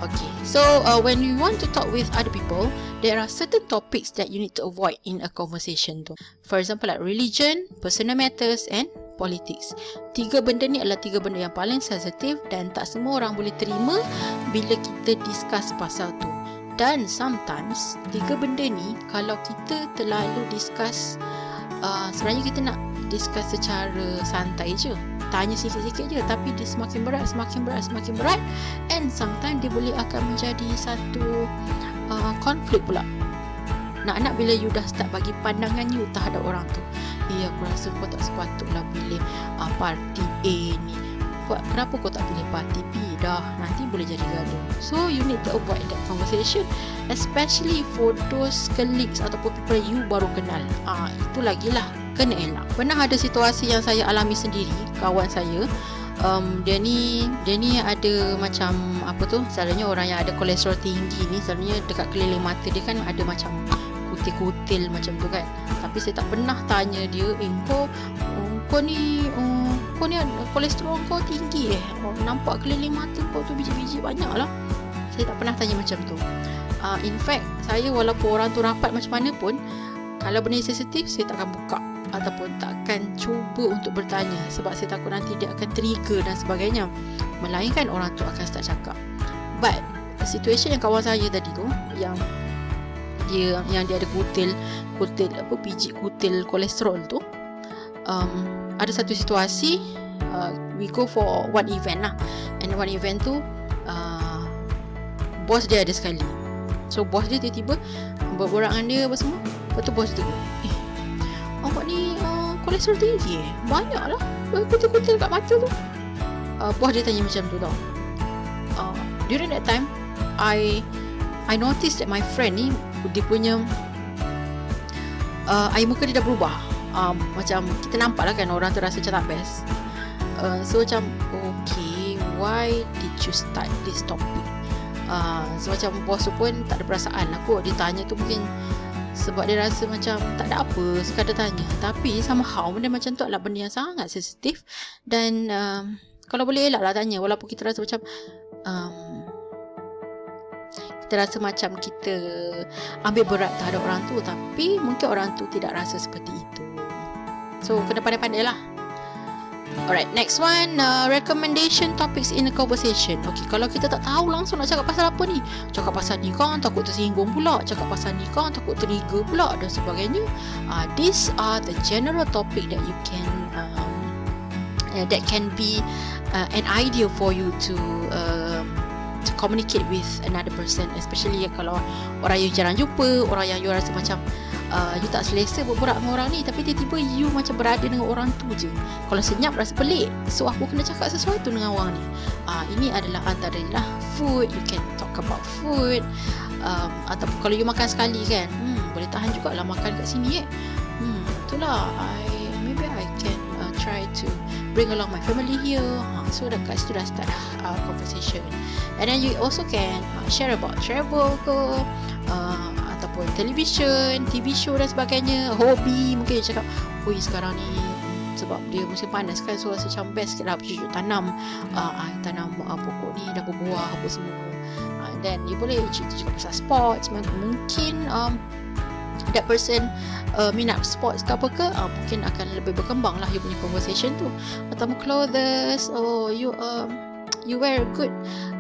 Okay, so when you want to talk with other people, there are certain topics that you need to avoid in a conversation tu. For example, like religion, personal matters and politics. 3 benda ni adalah 3 benda yang paling sensitif dan tak semua orang boleh terima bila kita discuss pasal tu. Dan sometimes 3 benda ni kalau kita terlalu discuss, sebenarnya kita nak discuss secara santai je, tanya sikit-sikit je, tapi dia semakin berat and sometimes dia boleh akan menjadi satu konflik pula. Nak bila you dah start bagi pandangan you terhadap orang tu, aku rasa kau tak sepatutlah pilih parti A ni, kenapa kau tak pilih parti B, dah nanti boleh jadi gaduh. So you need to avoid that conversation, especially for those colleagues ataupun people you baru kenal. Itu lagilah kena elak. Pernah ada situasi yang saya alami sendiri. Kawan saya, dia ni ada macam selalunya orang yang ada kolesterol tinggi ni, selalunya dekat keliling mata dia kan ada macam kutil-kutil macam tu kan. Tapi saya tak pernah tanya dia, kau ni kolesterol kau tinggi nampak keliling mata kau tu biji-biji banyak lah. Saya tak pernah tanya macam tu. In fact, saya walaupun orang tu rapat macam mana pun, kalau benda sensitif saya takkan buka ataupun takkan cuba untuk bertanya, sebab saya takut nanti dia akan trigger dan sebagainya, melainkan orang tu akan start cakap. But situation yang kawan saya tadi tu, yang dia ada biji kutil kolesterol tu, ada satu situasi, we go for one event lah, and one event tu bos dia ada sekali. So bos dia tiba-tiba berborak dengan dia apa semua. Lepas tu bos dia tengok, awak ni kolesterol tinggi banyak lah, kutil-kutil kat mata tu. Bos dia tanya macam tu tau. During that time I noticed that my friend ni, dia punya air muka dia dah berubah. Macam kita nampak lah kan, orang tu rasa macam tak best. So macam, okay, why did you start this topic? So macam bos tu pun tak ada perasaan lah kot. Dia tanya tu mungkin sebab dia rasa macam tak ada apa, sekadar tanya. Tapi somehow benda macam tu adalah benda yang sangat sensitif. Dan kalau boleh elaklah tanya, walaupun kita rasa macam kita ambil berat terhadap orang tu, tapi mungkin orang tu tidak rasa seperti itu. So kena pandai-pandai lah. Alright, next one, recommendation topics in a conversation. Okay, kalau kita tak tahu langsung nak cakap pasal apa ni, cakap pasal ni kan takut tersinggung pula, cakap pasal ni kan takut trigger pula dan sebagainya. These are the general topic that you can that can be an idea for you to communicate with another person, especially kalau orang you jarang jumpa, orang yang you rasa macam you tak selesa berborak dengan orang ni, tapi tiba-tiba you macam berada dengan orang tu je. Kalau senyap rasa pelik, so aku kena cakap sesuatu dengan orang ni. Ini adalah antara lah food, you can talk about food. Ataupun kalau you makan sekali kan, boleh tahan jugalah makan kat sini itulah, maybe I can try to bring along my family here. So dekat situ dah start conversation. And then you also can share about travel ke, ataupun television, TV show dan sebagainya, hobi. Mungkin you cakap, oi sekarang ni sebab dia musim panas kan, so rasa macam best sikit lah cucuk tanam pokok ni dah berbuah apa semua. And then you boleh cerita juga pasal sports. Mungkin that person minat sports ke apa ke, mungkin akan lebih berkembang lah you punya conversation tu. Atau clothes, you wear good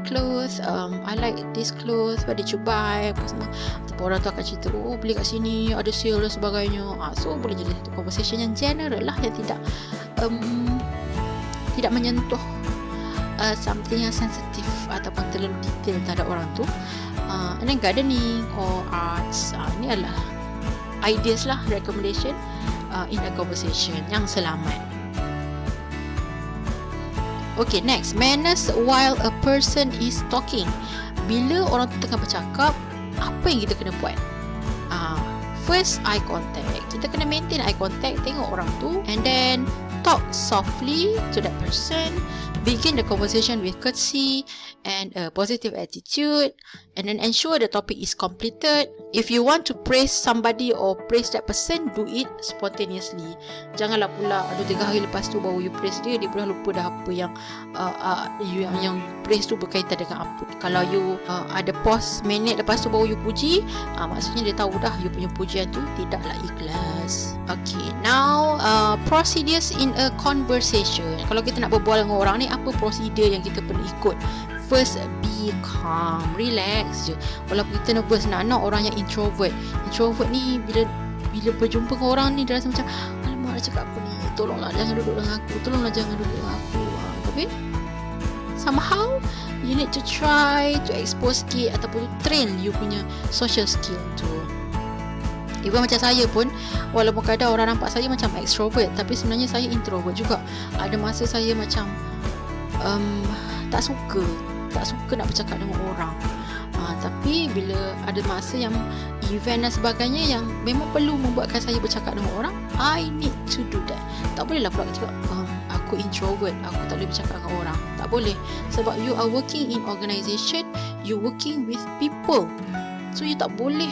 clothes, I like this clothes, where did you buy, apa semua. Ataupun orang tu akan cerita, beli kat sini ada sale dan sebagainya. So boleh jadi satu conversation yang general lah, yang tidak menyentuh something yang sensitif ataupun terlalu detail terhadap orang tu. And then gardening or arts, ini adalah ideas lah, recommendation in a conversation yang selamat. Okay, next, manners while a person is talking. Bila orang tu tengah bercakap, apa yang kita kena buat? First, eye contact. Kita kena maintain eye contact, tengok orang tu, and then talk softly to that person. Begin the conversation with courtesy and a positive attitude, and then ensure the topic is completed. If you want to praise somebody or praise that person, do it spontaneously. Janganlah pula 2-3 hari lepas tu baru you praise dia pula lupa dah apa yang you praise tu berkaitan dengan apa. Kalau you ada pause minit lepas tu baru you puji, maksudnya dia tahu dah you punya pujian tu tidaklah ikhlas. Okay, now procedures in a conversation. Kalau kita nak berbual dengan orang ni, apa prosedur yang kita perlu ikut? First, be calm, relax je. Walaupun kita nervous, nak orang yang introvert ni bila berjumpa dengan orang ni dia rasa macam, alamak nak cakap apa ni, tolonglah jangan duduk dengan aku, tapi somehow you need to try to expose sikit ataupun train you punya social skill tu. Even macam saya pun, walaupun kadang orang nampak saya macam extrovert, tapi sebenarnya saya introvert juga. Ada masa saya macam tak suka nak bercakap dengan orang. Tapi bila ada masa yang event dan sebagainya yang memang perlu membuatkan saya bercakap dengan orang, I need to do that. Tak bolehlah pula cakap aku introvert, aku tak boleh bercakap dengan orang. Tak boleh. Sebab you are working in organisation, you working with people. So you tak boleh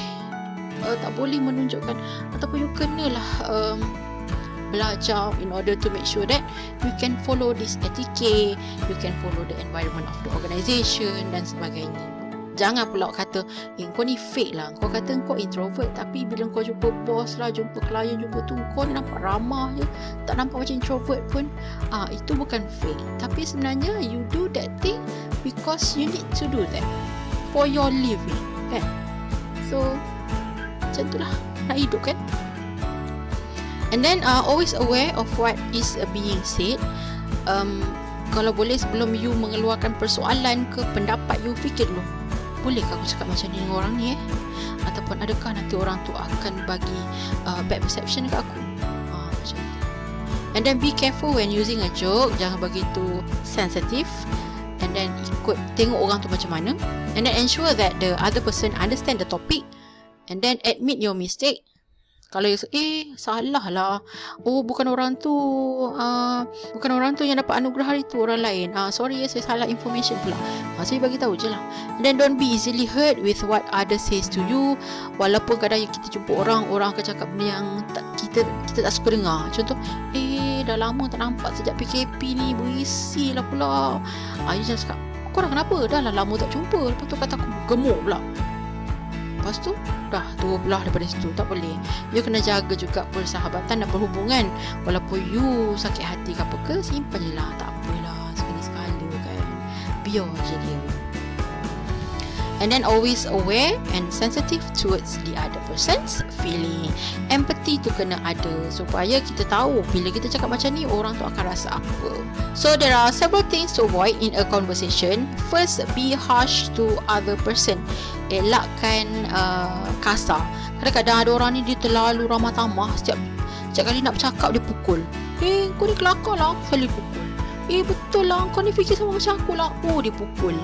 menunjukkan, ataupun you kenalah belajar in order to make sure that you can follow this etiquette, you can follow the environment of the organisation dan sebagainya. Jangan pula kata, kau ni fake lah, kau kata kau introvert, tapi bila kau jumpa bos lah, jumpa klien, jumpa tu, kau ni nampak ramah je, tak nampak macam introvert pun. Itu bukan fake, tapi sebenarnya you do that thing because you need to do that for your living, kan? So macam tu lah nak hidup, kan? And then always aware of what is being said. Kalau boleh sebelum you mengeluarkan persoalan ke pendapat, you fikir dulu, bolehkah aku cakap macam ni dengan orang ni ataupun adakah nanti orang tu akan bagi bad perception ke aku, macam tu. And then be careful when using a joke. Jangan begitu sensitive. And then tengok orang tu macam mana. And then ensure that the other person understand the topic. And then admit your mistake. Kalau salah lah, bukan orang tu yang dapat anugerah hari tu, orang lain, sorry saya salah information pula, saya bagi tahu je lah. And then don't be easily hurt with what others says to you. Walaupun kadang kita jumpa orang akan cakap benda yang kita tak suka dengar. Contoh, dah lama tak nampak sejak PKP ni, berisi lah pula. You jangan cakap, korang kenapa? Dah lah lama tak jumpa. Lepas tu kata aku gemuk pula. Lepas tu dah dua belah daripada situ. Tak boleh. You kena jaga juga persahabatan dan perhubungan. Walaupun you sakit hati ke apa ke, simpan je lah. Tak apalah, sekali-sekala kan. Biar je dia. And then always aware and sensitive towards the other person's feeling. Empathy tu kena ada supaya kita tahu bila kita cakap macam ni, orang tu akan rasa apa. So there are several things to avoid in a conversation. First, be harsh to other person. Elakkan kasar. Kadang-kadang ada orang ni dia terlalu ramah tamah. Setiap kali nak bercakap dia pukul. Kau ni kelakar lah, sekali pukul. Betul lah, kau ni fikir sama macam aku lah. Oh, dia pukul.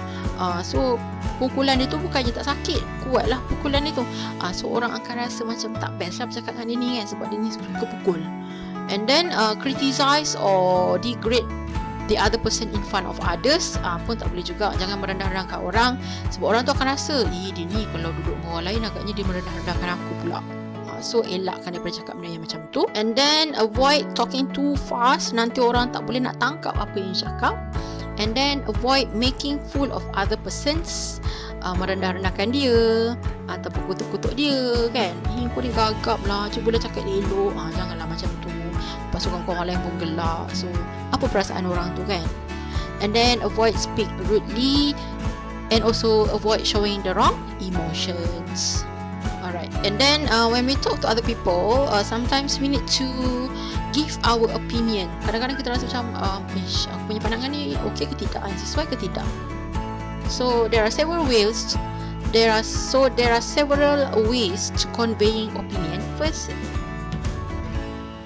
So pukulan dia tu bukannya tak sakit, kuat lah pukulan dia tu. So orang akan rasa macam tak best lah bercakap dengan dia ni kan, sebab dia ni suka pukul. And then criticize or degrade the other person in front of others pun tak boleh juga. Jangan merendah-rendahkan orang, sebab orang tu akan rasa dia ni kalau duduk dengan orang lain agaknya dia merendah-rendahkan aku pula. So elakkan daripada cakap benda yang macam tu. And then avoid talking too fast. Nanti orang tak boleh nak tangkap apa yang cakap. And then avoid making fool of other persons. Merendah-rendahkan dia ataupun kutuk-kutuk dia kan. Kau ni gagap lah, cubalah cakap dia elok. Janganlah macam tu. Lepas tu kawan-kawan lain pun gelak. So apa perasaan orang tu kan. And then avoid speak rudely. And also avoid showing the wrong emotions. Alright. And then when we talk to other people, sometimes we need to give our opinion. Kadang-kadang kita rasa macam aku punya pandangan ni okey ke tidak, sesuai ke tidak. So there are several ways. There are several ways to conveying opinion. First,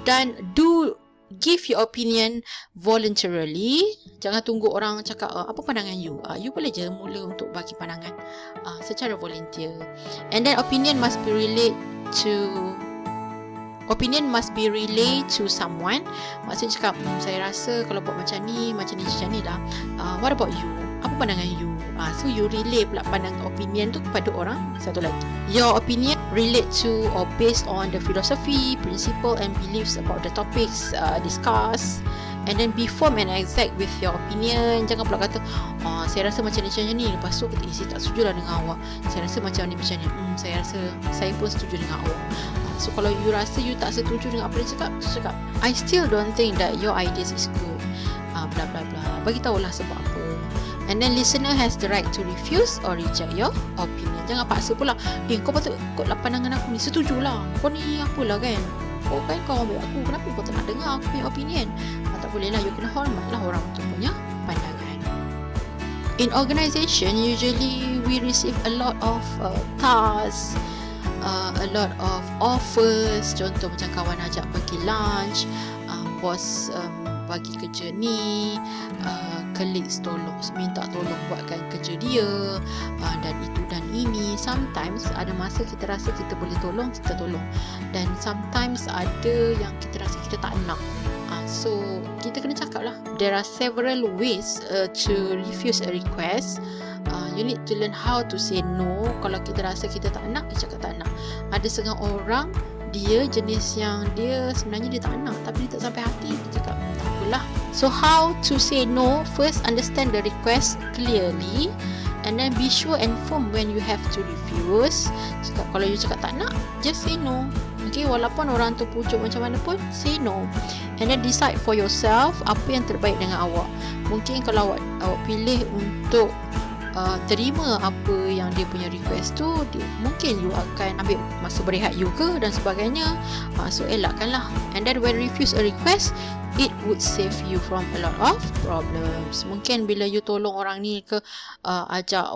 dan do give your opinion voluntarily. Jangan tunggu orang cakap apa pandangan you. You boleh je mula untuk bagi pandangan secara volunteer. And then opinion must be relayed to someone. Maksudnya cakap, saya rasa kalau buat macam ni lah. What about you? Apa pandangan you? So you relay pula pandangan opinion tu kepada orang satu lagi. Your opinion relate to or based on the philosophy, principle and beliefs about the topics discussed. And then be firm and exact with your opinion. Jangan pula kata saya rasa macam ni. Lepas tu kata saya tak setuju lah dengan awak. Saya rasa macam ni. Saya rasa saya pun setuju dengan awak. So kalau you rasa you tak setuju dengan apa dia cakap, I still don't think that your ideas is good. Bla bla bla. Bagi tahulah sebab apa. And then listener has the right to refuse or reject your opinion. Jangan paksa pula. Kau patut ikutlah pandangan aku ni. Setujulah. Kau ni apalah kan. Kau kan kawan baik aku. Kenapa kau tak nak dengar aku punya opinion? Tak boleh lah. You kena hormatlah orang tu punya pandangan. In organisation, usually we receive a lot of tasks, a lot of offers. Contoh macam kawan ajak pergi lunch, bos bagi kerja ni, colleagues minta tolong buatkan kerja dia, dan itu dan ini. Sometimes ada masa kita rasa kita boleh tolong, kita tolong, dan sometimes ada yang kita rasa kita tak nak. So kita kena cakap lah. There are several ways to refuse a request. You need to learn how to say no. Kalau kita rasa kita tak nak, kita cakap tak nak. Ada setengah orang dia jenis yang dia sebenarnya dia tak nak, tapi dia tak sampai hati, dia cakap tak apalah. So how to say no? First, understand the request clearly, and then be sure and firm when you have to refuse. Cakap, kalau you cakap tak nak, just say no. Okay, walaupun orang tu pujuk macam mana pun, say no. And then decide for yourself apa yang terbaik dengan awak. Mungkin kalau awak pilih untuk terima apa yang dia punya request tu, mungkin you akan ambil masa berehat you ke dan sebagainya. So elakkanlah. And then when refuse a request, it would save you from a lot of problems. Mungkin bila you tolong orang ni ke, ajak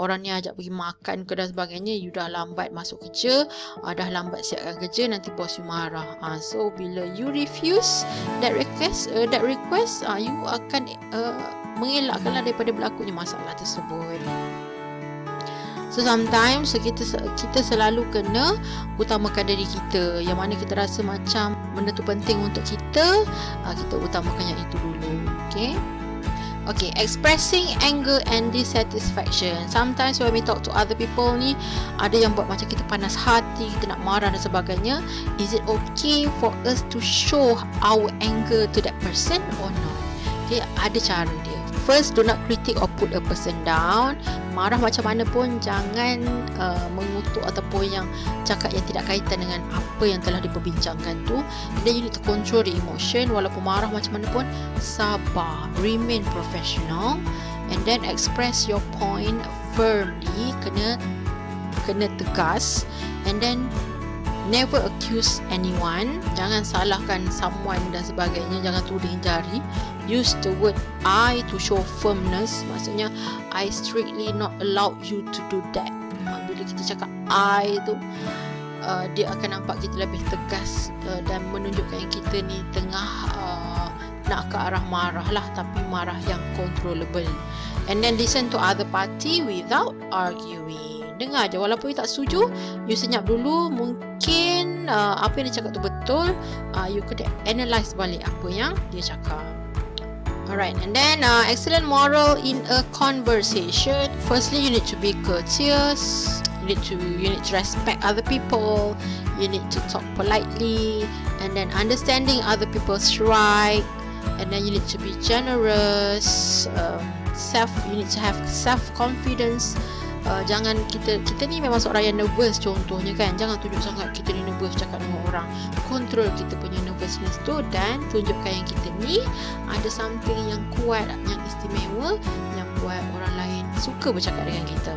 pergi makan ke dan sebagainya, you dah lambat masuk kerja, dah lambat siapkan kerja, nanti bos you marah. So bila you refuse that request, you akan mengelakkanlah daripada berlakunya masalah tersebut. So sometimes kita selalu kena utamakan diri kita. Yang mana kita rasa macam benda tu penting untuk kita utamakan yang itu dulu. Okay, expressing anger and dissatisfaction. Sometimes when we talk to other people ni, ada yang buat macam kita panas hati, kita nak marah dan sebagainya. Is it okay for us to show our anger to that person or not? Okay, ada cara dia. First, do not critique or put a person down. Marah macam mana pun jangan mengutuk ataupun yang cakap yang tidak kaitan dengan apa yang telah diperbincangkan tu. And then you need to control the emotion. Walaupun marah macam mana pun, sabar, remain professional, and then express your point firmly, kena tegas, and then never accuse anyone. Jangan salahkan someone dan sebagainya. Jangan tuding jari. Use the word I to show firmness. Maksudnya I strictly not allow you to do that. Bila kita cakap I tu, dia akan nampak kita lebih tegas dan menunjukkan yang kita ni tengah nak ke arah marah lah, tapi marah yang controllable. And then listen to other party without arguing. Dengar je, walaupun you tak setuju, you senyap dulu. Mungkin apa yang dia cakap tu betul. You could analyse balik apa yang dia cakap. Alright, and then excellent moral in a conversation. Firstly, you need to be courteous. You need to respect other people. You need to talk politely, and then understanding other people's right. And then you need to be generous. You need to have self-confidence. Jangan kita ni memang seorang yang nervous contohnya kan. Jangan tunjuk sangat kita ni nervous cakap dengan orang. Control kita punya nervousness tu dan tunjukkan yang kita ni ada something yang kuat, yang istimewa, yang buat orang lain suka bercakap dengan kita.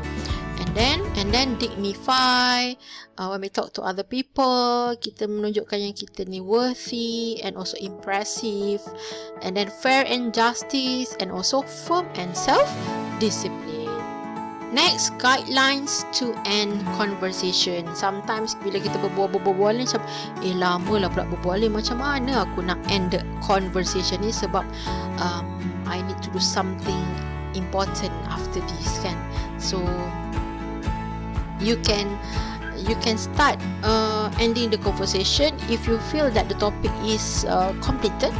And then dignify. When we talk to other people, kita menunjukkan yang kita ni worthy and also impressive. And then fair and justice, and also firm and self-discipline. Next, guidelines to end conversation. Sometimes bila kita berbual ni macam lama lah pula berbual ni, macam mana aku nak end the conversation ni sebab I need to do something important after this kan. So you can start ending the conversation if you feel that the topic is completed.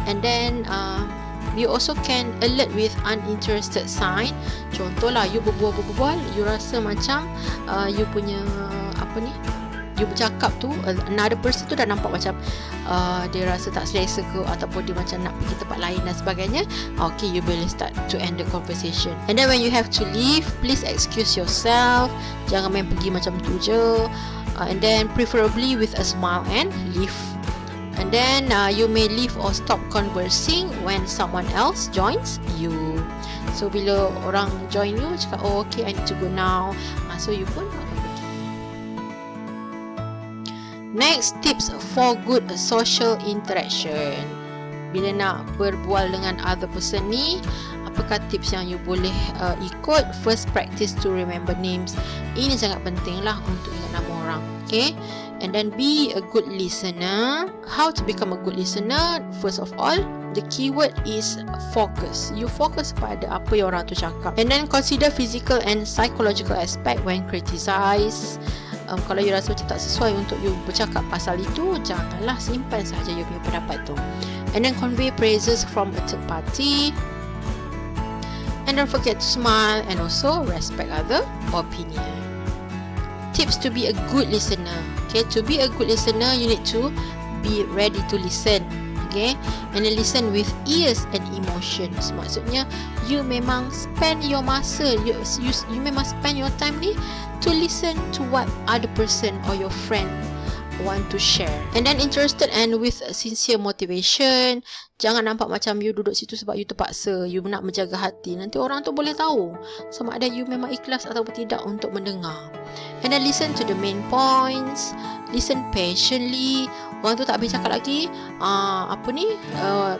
And then you also can alert with uninterested sign. Contohlah, you berbual, you rasa macam you punya you bercakap tu, another person tu dah nampak macam dia rasa tak selesa ke, ataupun dia macam nak pergi tempat lain dan sebagainya. Okay, you boleh start to end the conversation. And then when you have to leave, please excuse yourself. Jangan main pergi macam tu je. And then preferably with a smile and leave. And then you may leave or stop conversing when someone else joins you. So bila orang join you, cakap okay, I need to go now. So you pun akan pergi. Next, tips for good social interaction. Bila nak berbual dengan other person ni, apakah tips yang you boleh ikut? First, practice to remember names. Ini sangat penting lah untuk ingat nama orang. Okay. And then be a good listener. How to become a good listener? First of all, the keyword is focus. You focus pada apa yang orang tu cakap. And then consider physical and psychological aspect when criticize. Kalau you rasa macam tak sesuai untuk you bercakap pasal itu, janganlah, simpan sahaja you punya pendapat tu. And then convey praises from a third party. And don't forget to smile and also respect other opinion. Tips to be a good listener. Okay, to be a good listener, you need to be ready to listen. Okay, and then listen with ears and emotions. Maksudnya, you memang spend your masa, you memang spend your time ni to listen to what other person or your friend want to share. And then interested and with sincere motivation. Jangan nampak macam you duduk situ sebab you terpaksa, you nak menjaga hati. Nanti orang tu boleh tahu sama ada you memang ikhlas atau tidak untuk mendengar. And then listen to the main points. Listen patiently. Orang tu tak habis cakap lagi,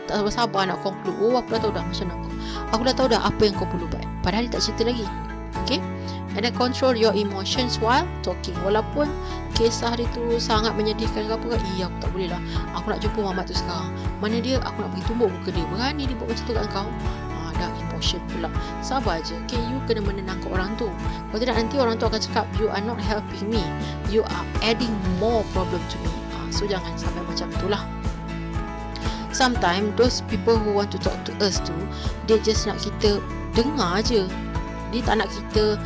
tak sabar nak conclude. Oh, aku dah tahu dah macam mana. Aku dah tahu dah apa yang kau perlu buat. Padahal dia tak cerita lagi. Okay. And then control your emotions while talking. Walaupun kisah dia tu sangat menyedihkan ke apa kan, aku tak boleh lah, aku nak jumpa Muhammad tu sekarang. Mana dia, aku nak pergi tumbuk muka dia. Berani dia buat macam tu kat kau. Dah emotion pula. Sabar je. Okay, you kena menenangkan orang tu. Kalau tidak, nanti orang tu akan cakap, you are not helping me, you are adding more problem to me. So jangan sampai macam itulah. Sometimes those people who want to talk to us tu, dia just nak kita dengar je. Dia tak nak kita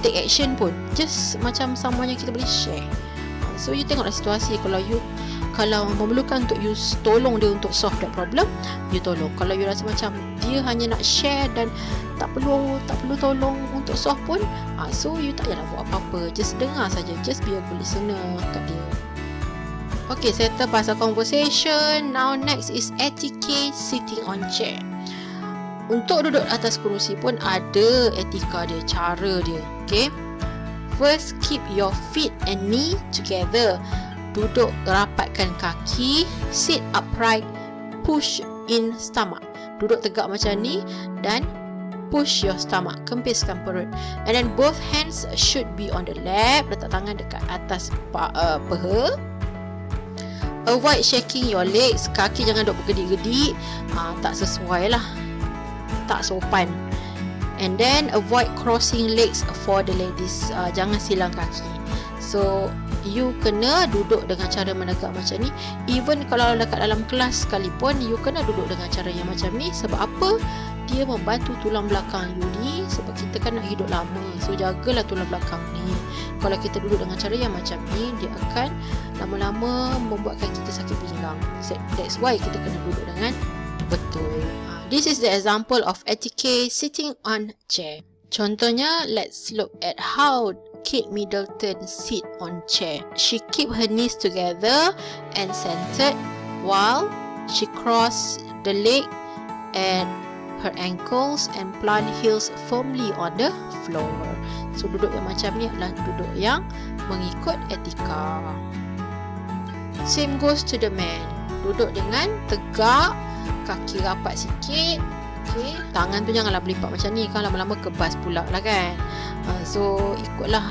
take action pun. Just macam someone yang kita boleh share. So you tengoklah situasi. kalau memerlukan untuk you tolong dia untuk solve that problem, you tolong. Kalau you rasa macam dia hanya nak share dan tak perlu tolong untuk solve pun, so you tak payahlah buat apa-apa, just dengar saja, just be a good listener kat dia. Okay, settle pasal conversation. Now next is etiquette sitting on chair. Untuk duduk atas kerusi pun ada etika dia, cara dia. Okay, first, keep your feet and knee together. Duduk rapatkan kaki, sit upright, push in stomach. Duduk tegak macam ni dan push your stomach, kempiskan perut. And then both hands should be on the lap, letak tangan dekat atas peha. Avoid shaking your legs, kaki jangan duk bergedik-gedik, tak sesuai lah, tak sopan. And then avoid crossing legs for the ladies, jangan silang kaki. So you kena duduk dengan cara menegak macam ni. Even kalau dekat dalam kelas sekalipun, you kena duduk dengan cara yang macam ni. Sebab apa? Dia membantu tulang belakang you ni, sebab kita kan nak hidup lama. So jagalah tulang belakang ni. Kalau kita duduk dengan cara yang macam ni, dia akan lama-lama membuatkan kita sakit pinggang. That's why kita kena duduk dengan betul. This is the example of etiquette sitting on chair. Contohnya, let's look at how Kate Middleton sit on chair. She keep her knees together and centered while she cross the leg and her ankles and plant heels firmly on the floor. So duduk yang macam ni adalah duduk yang mengikut etika. Same goes to the man. Duduk dengan tegak, kaki rapat sikit. Okay, tangan tu janganlah berlipat macam ni, kan lama-lama kebas pula lah kan. So ikutlah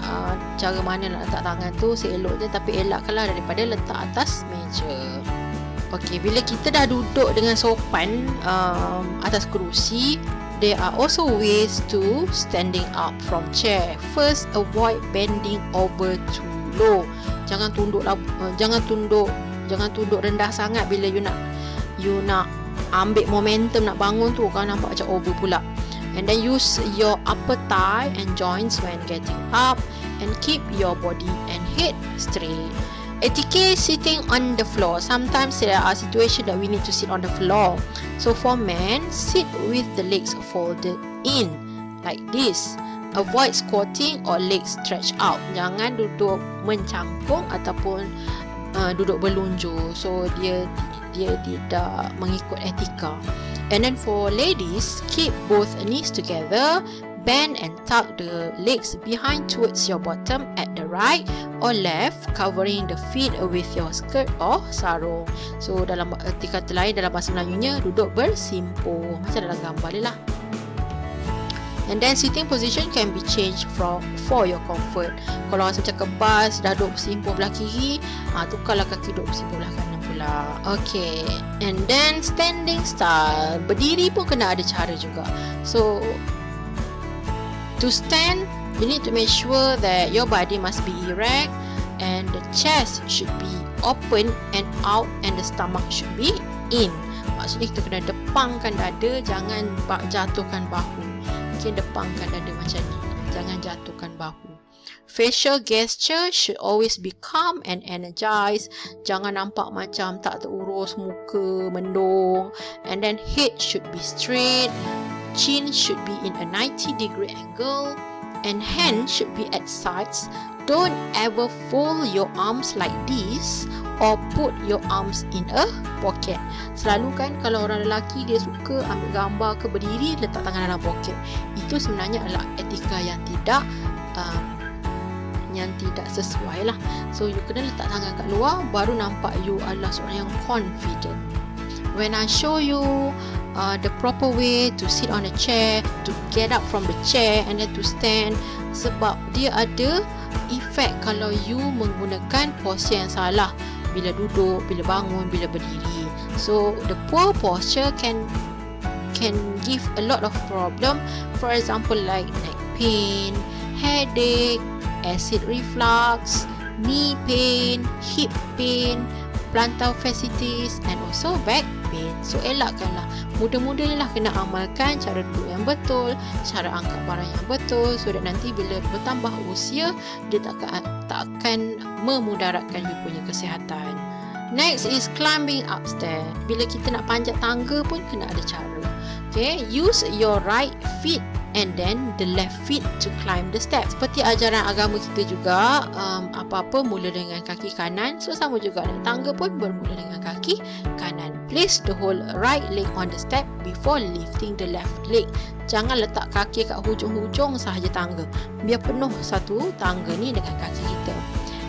cara mana nak letak tangan tu seeloknya, tapi elakkanlah daripada letak atas meja. Okay, bila kita dah duduk dengan sopan atas kerusi, there are also ways to standing up from chair. First, avoid bending over too low. Jangan tunduk rendah sangat bila you nak ambil momentum nak bangun tu, kan nampak macam over pula. And then use your upper thigh and joints when getting up, and keep your body and head straight. Etiquette sitting on the floor. Sometimes there are situations that we need to sit on the floor. So for men, sit with the legs folded in like this. Avoid squatting or legs stretched out. Jangan duduk mencangkung ataupun duduk berlunjur. So dia tidak mengikut etika. And then for ladies, keep both knees together, bend and tuck the legs behind towards your bottom at the right or left, covering the feet with your skirt or sarung. So dalam erti kata lain, dalam bahasa Melayunya, duduk bersimpuh macam dalam gambar ni lah. And then sitting position can be changed for your comfort. Kalau rasa macam kebas, dah duduk bersimpuh belah kiri, tukarlah kaki duduk bersimpuh belah kanan pula. Okay, and then standing style. Berdiri pun kena ada cara juga. So to stand, you need to make sure that your body must be erect and the chest should be open and out and the stomach should be in. Maksudnya kita kena depangkan dada, jangan jatuhkan bahu. Mungkin depangkan dada macam ni, jangan jatuhkan bahu. Facial gesture should always be calm and energized. Jangan nampak macam tak terurus, muka mendung. And then head should be straight, chin should be in a 90-degree angle, and hand should be at sides. Don't ever fold your arms like this or put your arms in a pocket. Selalu kan kalau orang lelaki dia suka ambil gambar ke berdiri letak tangan dalam poket. Itu sebenarnya adalah etika yang tidak sesuai lah. So you kena letak tangan kat luar, baru nampak you adalah seorang yang confident. When I show you the proper way to sit on a chair, to get up from the chair and then to stand, sebab dia ada efek kalau you menggunakan posture yang salah, bila duduk, bila bangun, bila berdiri. So the poor posture can give a lot of problem. For example, like neck pain, headache, acid reflux, knee pain, hip pain, plantar fasciitis and also back pain. So elakkanlah, mudah-mudahlah kena amalkan cara duduk yang betul, cara angkat barang yang betul, so that nanti bila bertambah usia dia tak akan memudaratkan you punya kesihatan. Next is climbing upstairs. Bila kita nak panjat tangga pun kena ada cara. Okay, use your right feet and then the left feet to climb the steps. Seperti ajaran agama kita juga, apa-apa mula dengan kaki kanan. So sama juga naik tangga pun bermula dengan kaki kanan. Place the whole right leg on the step before lifting the left leg. Jangan letak kaki kat hujung-hujung sahaja tangga. Biar penuh satu tangga ni dengan kaki kita.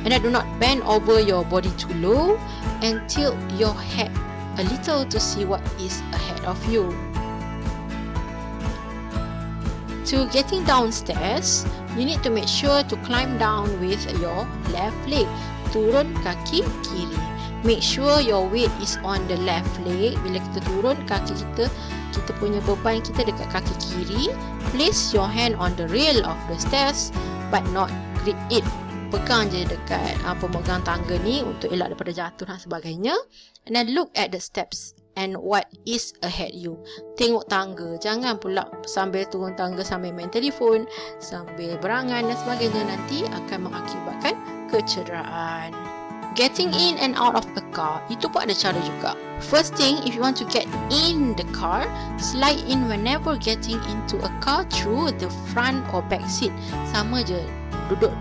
And then do not bend over your body too low and tilt your head a little to see what is ahead of you. To getting downstairs, you need to make sure to climb down with your left leg. Turun kaki kiri. Make sure your weight is on the left leg. Bila kita turun, kaki kita punya beban kita dekat kaki kiri. Place your hand on the rail of the stairs but not grip it. Pegang je dekat pemegang tangga ni untuk elak daripada jatuh dan sebagainya. And then look at the steps and what is ahead you. Tengok tangga. Jangan pula sambil turun tangga sambil main telefon, sambil berangan dan sebagainya. Nanti akan mengakibatkan kecederaan. Getting in and out of a car, itu pun ada cara juga. First thing, if you want to get in the car, slide in whenever getting into a car through the front or back seat. Sama je. Duduk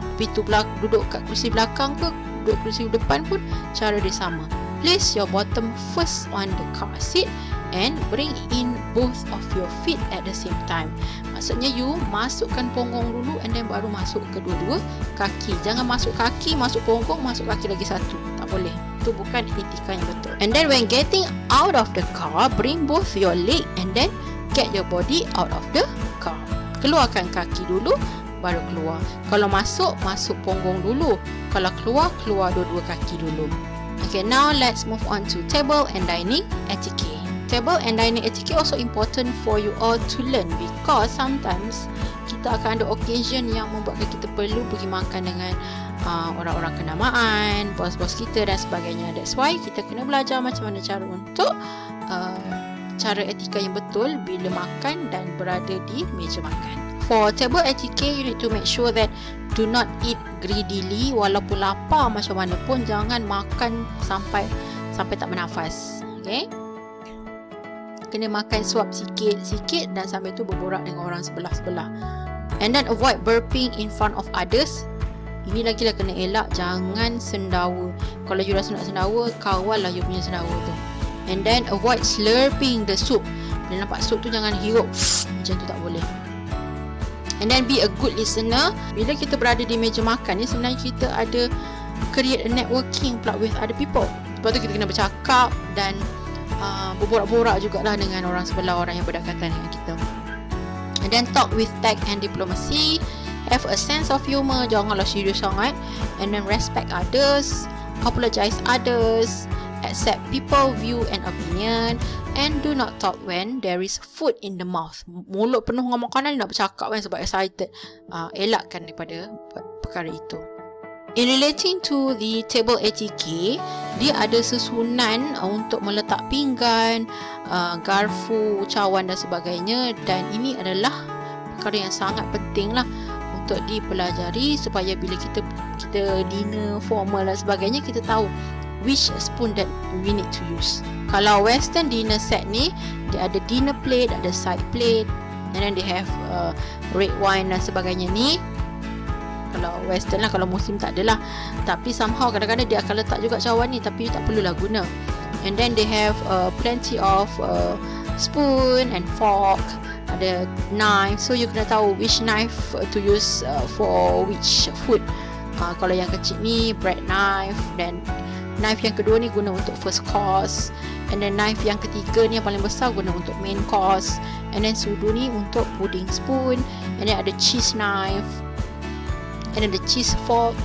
kat kursi belakang ke, duduk kursi depan pun cara dia sama. Place your bottom first on the car seat and bring in both of your feet at the same time. Maksudnya you masukkan punggung dulu and then baru masuk kedua-dua kaki. Jangan masuk kaki, masuk punggung, masuk kaki lagi satu. Tak boleh. Itu bukan etika yang betul. And then when getting out of the car, bring both your leg and then get your body out of the car. Keluarkan kaki dulu, baru keluar. Kalau masuk punggung dulu. Kalau keluar dua-dua kaki dulu. Okay, now let's move on to table and dining etiquette. Table and dining etiquette also important for you all to learn because sometimes kita akan ada occasion yang membuatkan kita perlu pergi makan dengan orang-orang kenamaan, bos-bos kita dan sebagainya. That's why kita kena belajar macam mana cara untuk cara etika yang betul bila makan dan berada di meja makan. For table etiquette, you need to make sure that do not eat greedily. Walaupun lapar macam mana pun, jangan makan sampai tak bernafas. Okay? Kena makan suap sikit-sikit dan sambil tu berborak dengan orang sebelah-sebelah. And then avoid burping in front of others. Ini lagi lah kena elak, jangan sendawa. Kalau you rasa nak sendawa, kawal lah you punya sendawa tu. And then avoid slurping the soup. Bila nampak soup tu jangan hirup macam tu, tak boleh. And then be a good listener. Bila kita berada di meja makan ni, sebenarnya kita ada create a networking pula with other people. Lepas tu kita kena bercakap dan berborak-borak jugalah dengan orang sebelah, orang yang berdekatan dengan kita. And then talk with tact and diplomacy. Have a sense of humor, janganlah serius sangat. And then respect others, apologize others, accept people view and opinion, and do not talk when there is food in the mouth. Mulut penuh dengan makanan, nak bercakap kan sebab excited. Elakkan daripada perkara itu. In relating to the table etiquette, dia ada susunan untuk meletak pinggan, garfu, cawan dan sebagainya, dan ini adalah perkara yang sangat penting lah untuk dipelajari supaya bila kita dinner formal dan sebagainya, kita tahu which spoon that we need to use. Kalau western dinner set ni, dia ada dinner plate, ada side plate, and then they have red wine dan sebagainya ni. Kalau western lah, kalau muslim tak adalah. Tapi somehow kadang-kadang dia akan letak juga cawan ni, tapi tak perlulah guna. And then they have plenty of spoon and fork, ada knife, so you kena tahu which knife to use for which food. Kalau yang kecil ni bread knife, then knife yang kedua ni guna untuk first course, and then knife yang ketiga ni yang paling besar guna untuk main course, and then sudu ni untuk pudding spoon, and then ada cheese knife, and then the cheese fork,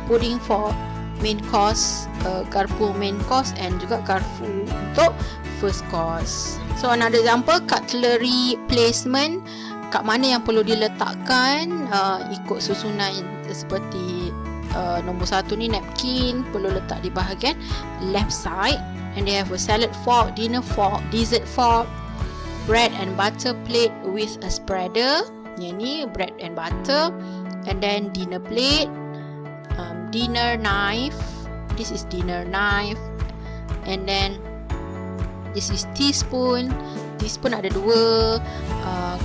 pudding fork, main course, garpu main course, and juga garpu untuk first course. So another example, cutlery placement, kat mana yang perlu diletakkan, ikut susunan seperti nombor 1 ni napkin perlu letak di bahagian left side, and they have a salad fork, dinner fork, dessert fork, bread and butter plate with a spreader. Yang ni bread and butter, and then dinner plate, dinner knife, this is dinner knife, And then this is teaspoon. Teaspoon ada dua.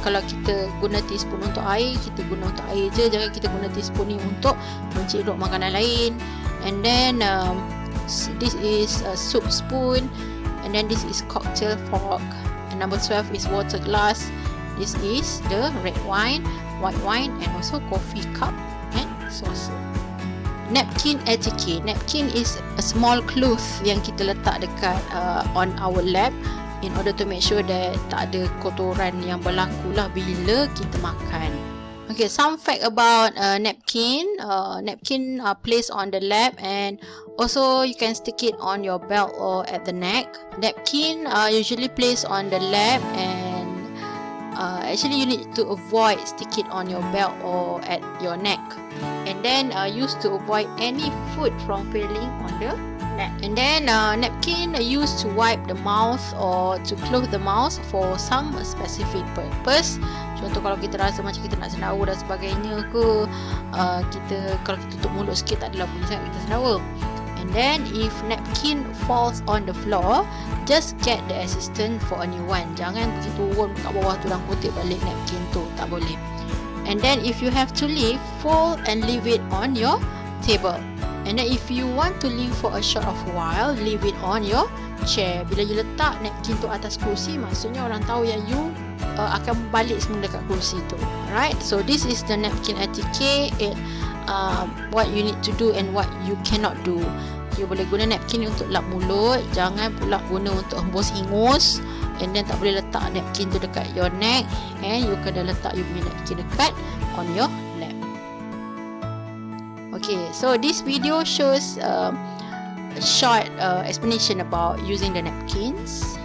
Kalau kita guna teaspoon untuk air, kita guna untuk air je, jangan kita guna teaspoon ni untuk menciduk makanan lain. And then this is a soup spoon, and then this is cocktail fork, and number 12 is water glass. This is the red wine, white wine, and also coffee cup and saucer. Napkin etiquette. Napkin is a small cloth yang kita letak dekat on our lap in order to make sure that tak ada kotoran yang berlaku lah bila kita makan. Okay, some fact about napkin. Napkin are placed on the lap, and also you can stick it on your belt or at the neck. Napkin are usually placed on the lap, and actually you need to avoid stick it on your belt or at your neck. And then used to avoid any food from falling on the lap. And then napkin are used to wipe the mouth or to close the mouth for some specific purpose. Contoh kalau kita rasa macam kita nak sendawa dan sebagainya ke, kalau kita tutup mulut sikit tak adalah bunyi sangat kita sendawa. And then if napkin falls on the floor, just get the assistant for a new one. Jangan pergi turun kat bawah tu dan kutip balik napkin tu, tak boleh. And then if you have to leave, fold and leave it on your table. And then if you want to leave for a short of while, leave it on your chair. Bila you letak napkin tu atas kerusi, maksudnya orang tahu yang you akan balik semula dekat kerusi tu. Alright, so this is the napkin etiquette. What you need to do and what you cannot do. You boleh guna napkin untuk lap mulut, jangan pula guna untuk hembus hingus. And then tak boleh letak napkin tu dekat your neck, and you kena letak you punya napkin dekat on your lap. Okay, so this video shows a short explanation about using the napkins.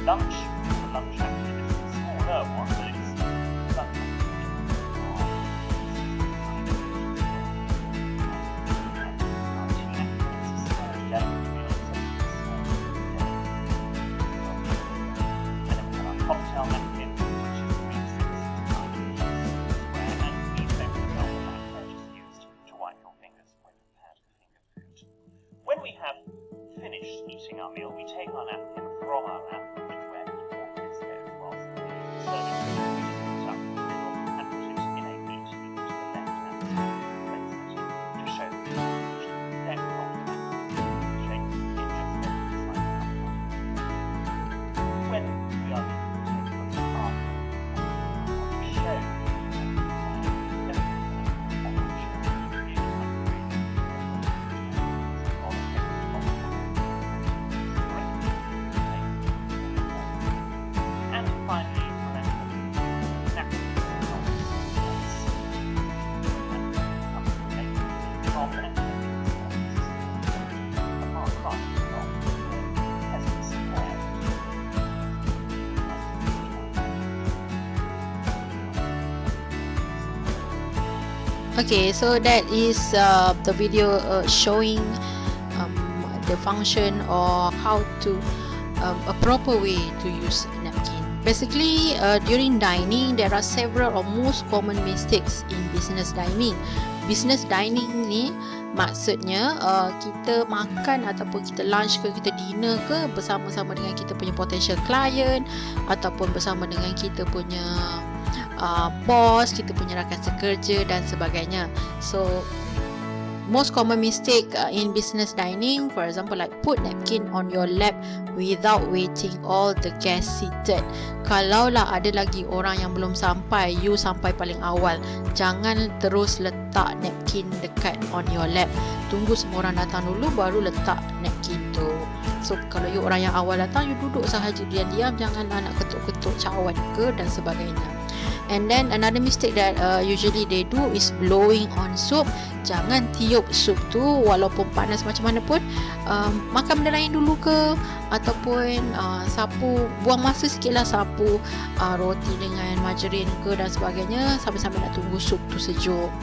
Lunch, the lunch activity is a smaller one, but it's something. Cocktail napkin, which is 3/6 square, and please don't put it on the lap. They're just used to wipe your fingers when you've had finger food. When we have finished eating our meal, we take our napkin from our lap, which where the fork goes whilst the serving spoon is put up in the middle and put it in a neat heap to the left-hand side to show the depth of the napkin shape. It just goes slightly upward. When we are Okay, so that is the video showing the function or how to a proper way to use napkin. Basically, during dining, there are several or most common mistakes in business dining. Business dining ni maksudnya kita makan ataupun kita lunch ke, kita dinner ke bersama-sama dengan kita punya potential client ataupun bersama dengan kita punya boss, kita punya rakan sekerja dan sebagainya. So most common mistake in business dining, for example, like put napkin on your lap without waiting all the guests seated. Kalaulah ada lagi orang yang belum sampai, you sampai paling awal, jangan terus letak napkin dekat on your lap. Tunggu semua orang datang dulu baru letak napkin tu. So kalau you orang yang awal datang, you duduk sahaja diam-diam, janganlah nak ketuk-ketuk cawan ke dan sebagainya. And then another mistake that usually they do is blowing on soup. Jangan tiup sup tu walaupun panas macam mana pun. Makan benda lain dulu ke, ataupun sapu, buang masa sikit lah sapu roti dengan margarin ke dan sebagainya sambil-sambil nak tunggu sup tu sejuk.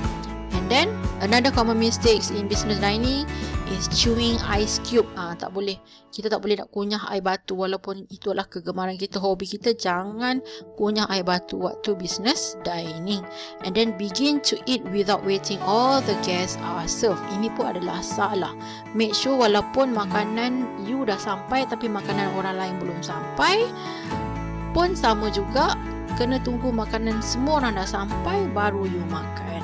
And then another common mistakes in business dining is chewing ice cube. Tak boleh. Kita tak boleh nak kunyah air batu, walaupun itu adalah kegemaran kita, hobi kita. Jangan kunyah air batu waktu business dining. And then begin to eat without waiting all the guests are served. Ini pun adalah salah. Make sure walaupun makanan you dah sampai tapi makanan orang lain belum sampai, pun sama juga, kena tunggu makanan semua orang dah sampai baru you makan.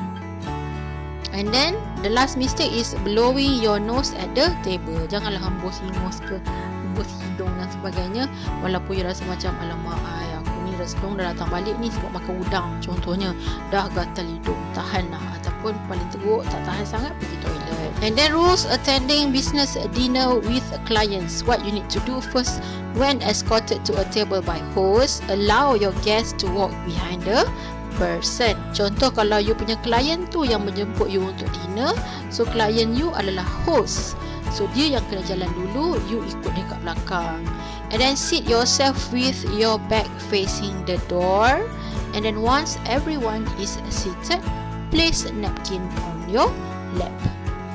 And then the last mistake is blowing your nose at the table. Janganlah hembus hingus ke, hembus hidung dan sebagainya, walaupun you rasa macam alamak, aku ni resdung dah datang balik ni sebab makan udang contohnya, dah gatal hidung, tahan lah, ataupun paling teruk tak tahan sangat, pergi toilet. And then rules attending business dinner with clients. What you need to do first, when escorted to a table by host, allow your guests to walk behind the person. Contoh, kalau you punya klien tu yang menjemput you untuk dinner, so klien you adalah host, so dia yang kena jalan dulu, you ikut dekat belakang. And then sit yourself with your back facing the door. And then once everyone is seated, place a napkin on your lap.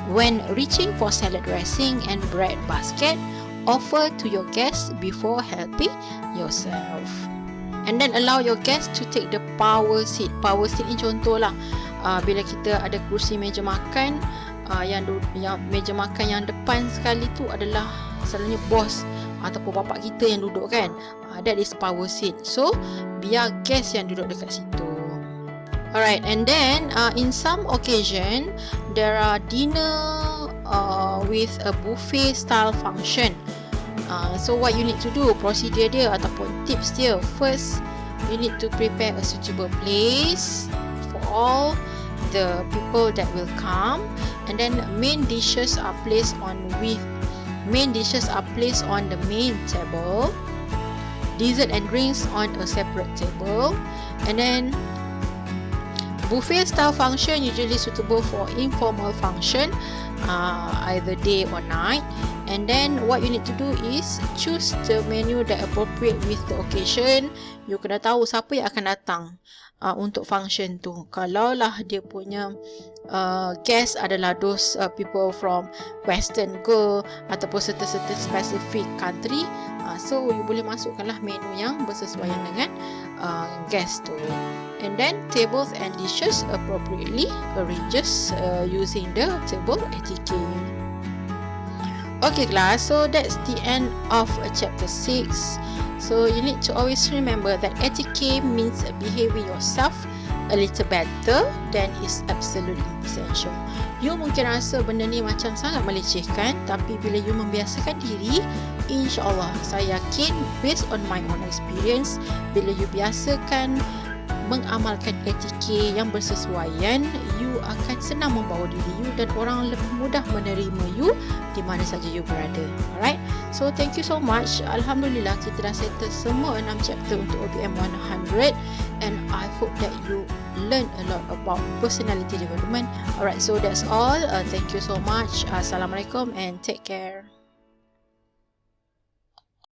When reaching for salad dressing and bread basket, offer to your guests before helping yourself. And then allow your guests to take the power seat. Power seat ni contoh lah, bila kita ada kursi meja makan, yang meja makan yang depan sekali tu adalah selalunya bos ataupun bapak kita yang duduk kan, that is power seat. So biar guest yang duduk dekat situ. Alright, and then in some occasion there are dinner with a buffet style function. So what you need to do, procedure dia ataupun tips dia, first you need to prepare a suitable place for all the people that will come, and then main dishes are placed on the main table, dessert and drinks on a separate table. And then buffet style function usually suitable for informal function, either day or night. And then what you need to do is choose the menu that appropriate with the occasion. You kena tahu siapa yang akan datang untuk function tu. Kalau lah dia punya guest adalah those people from western ke, ataupun certain specific country, so you boleh masukkanlah menu yang bersesuaian dengan guest tu. And then tables and dishes appropriately arranges using the table etiquette. Okay class, so that's the end of chapter 6. So you need to always remember that etiquette means behaving yourself a little better than is absolutely essential. You mungkin rasa benda ni macam sangat melecehkan, tapi bila you membiasakan diri, insyaAllah saya yakin based on my own experience, bila you biasakan mengamalkan etiquette yang bersesuaian, you akan senang membawa diri you dan orang lebih mudah menerima you di mana saja you berada. Alright, so thank you so much. Alhamdulillah kita dah settle semua 6 chapter untuk OBM100, and I hope that you learn a lot about personality development. Alright, so that's all. Thank you so much. Assalamualaikum and take care.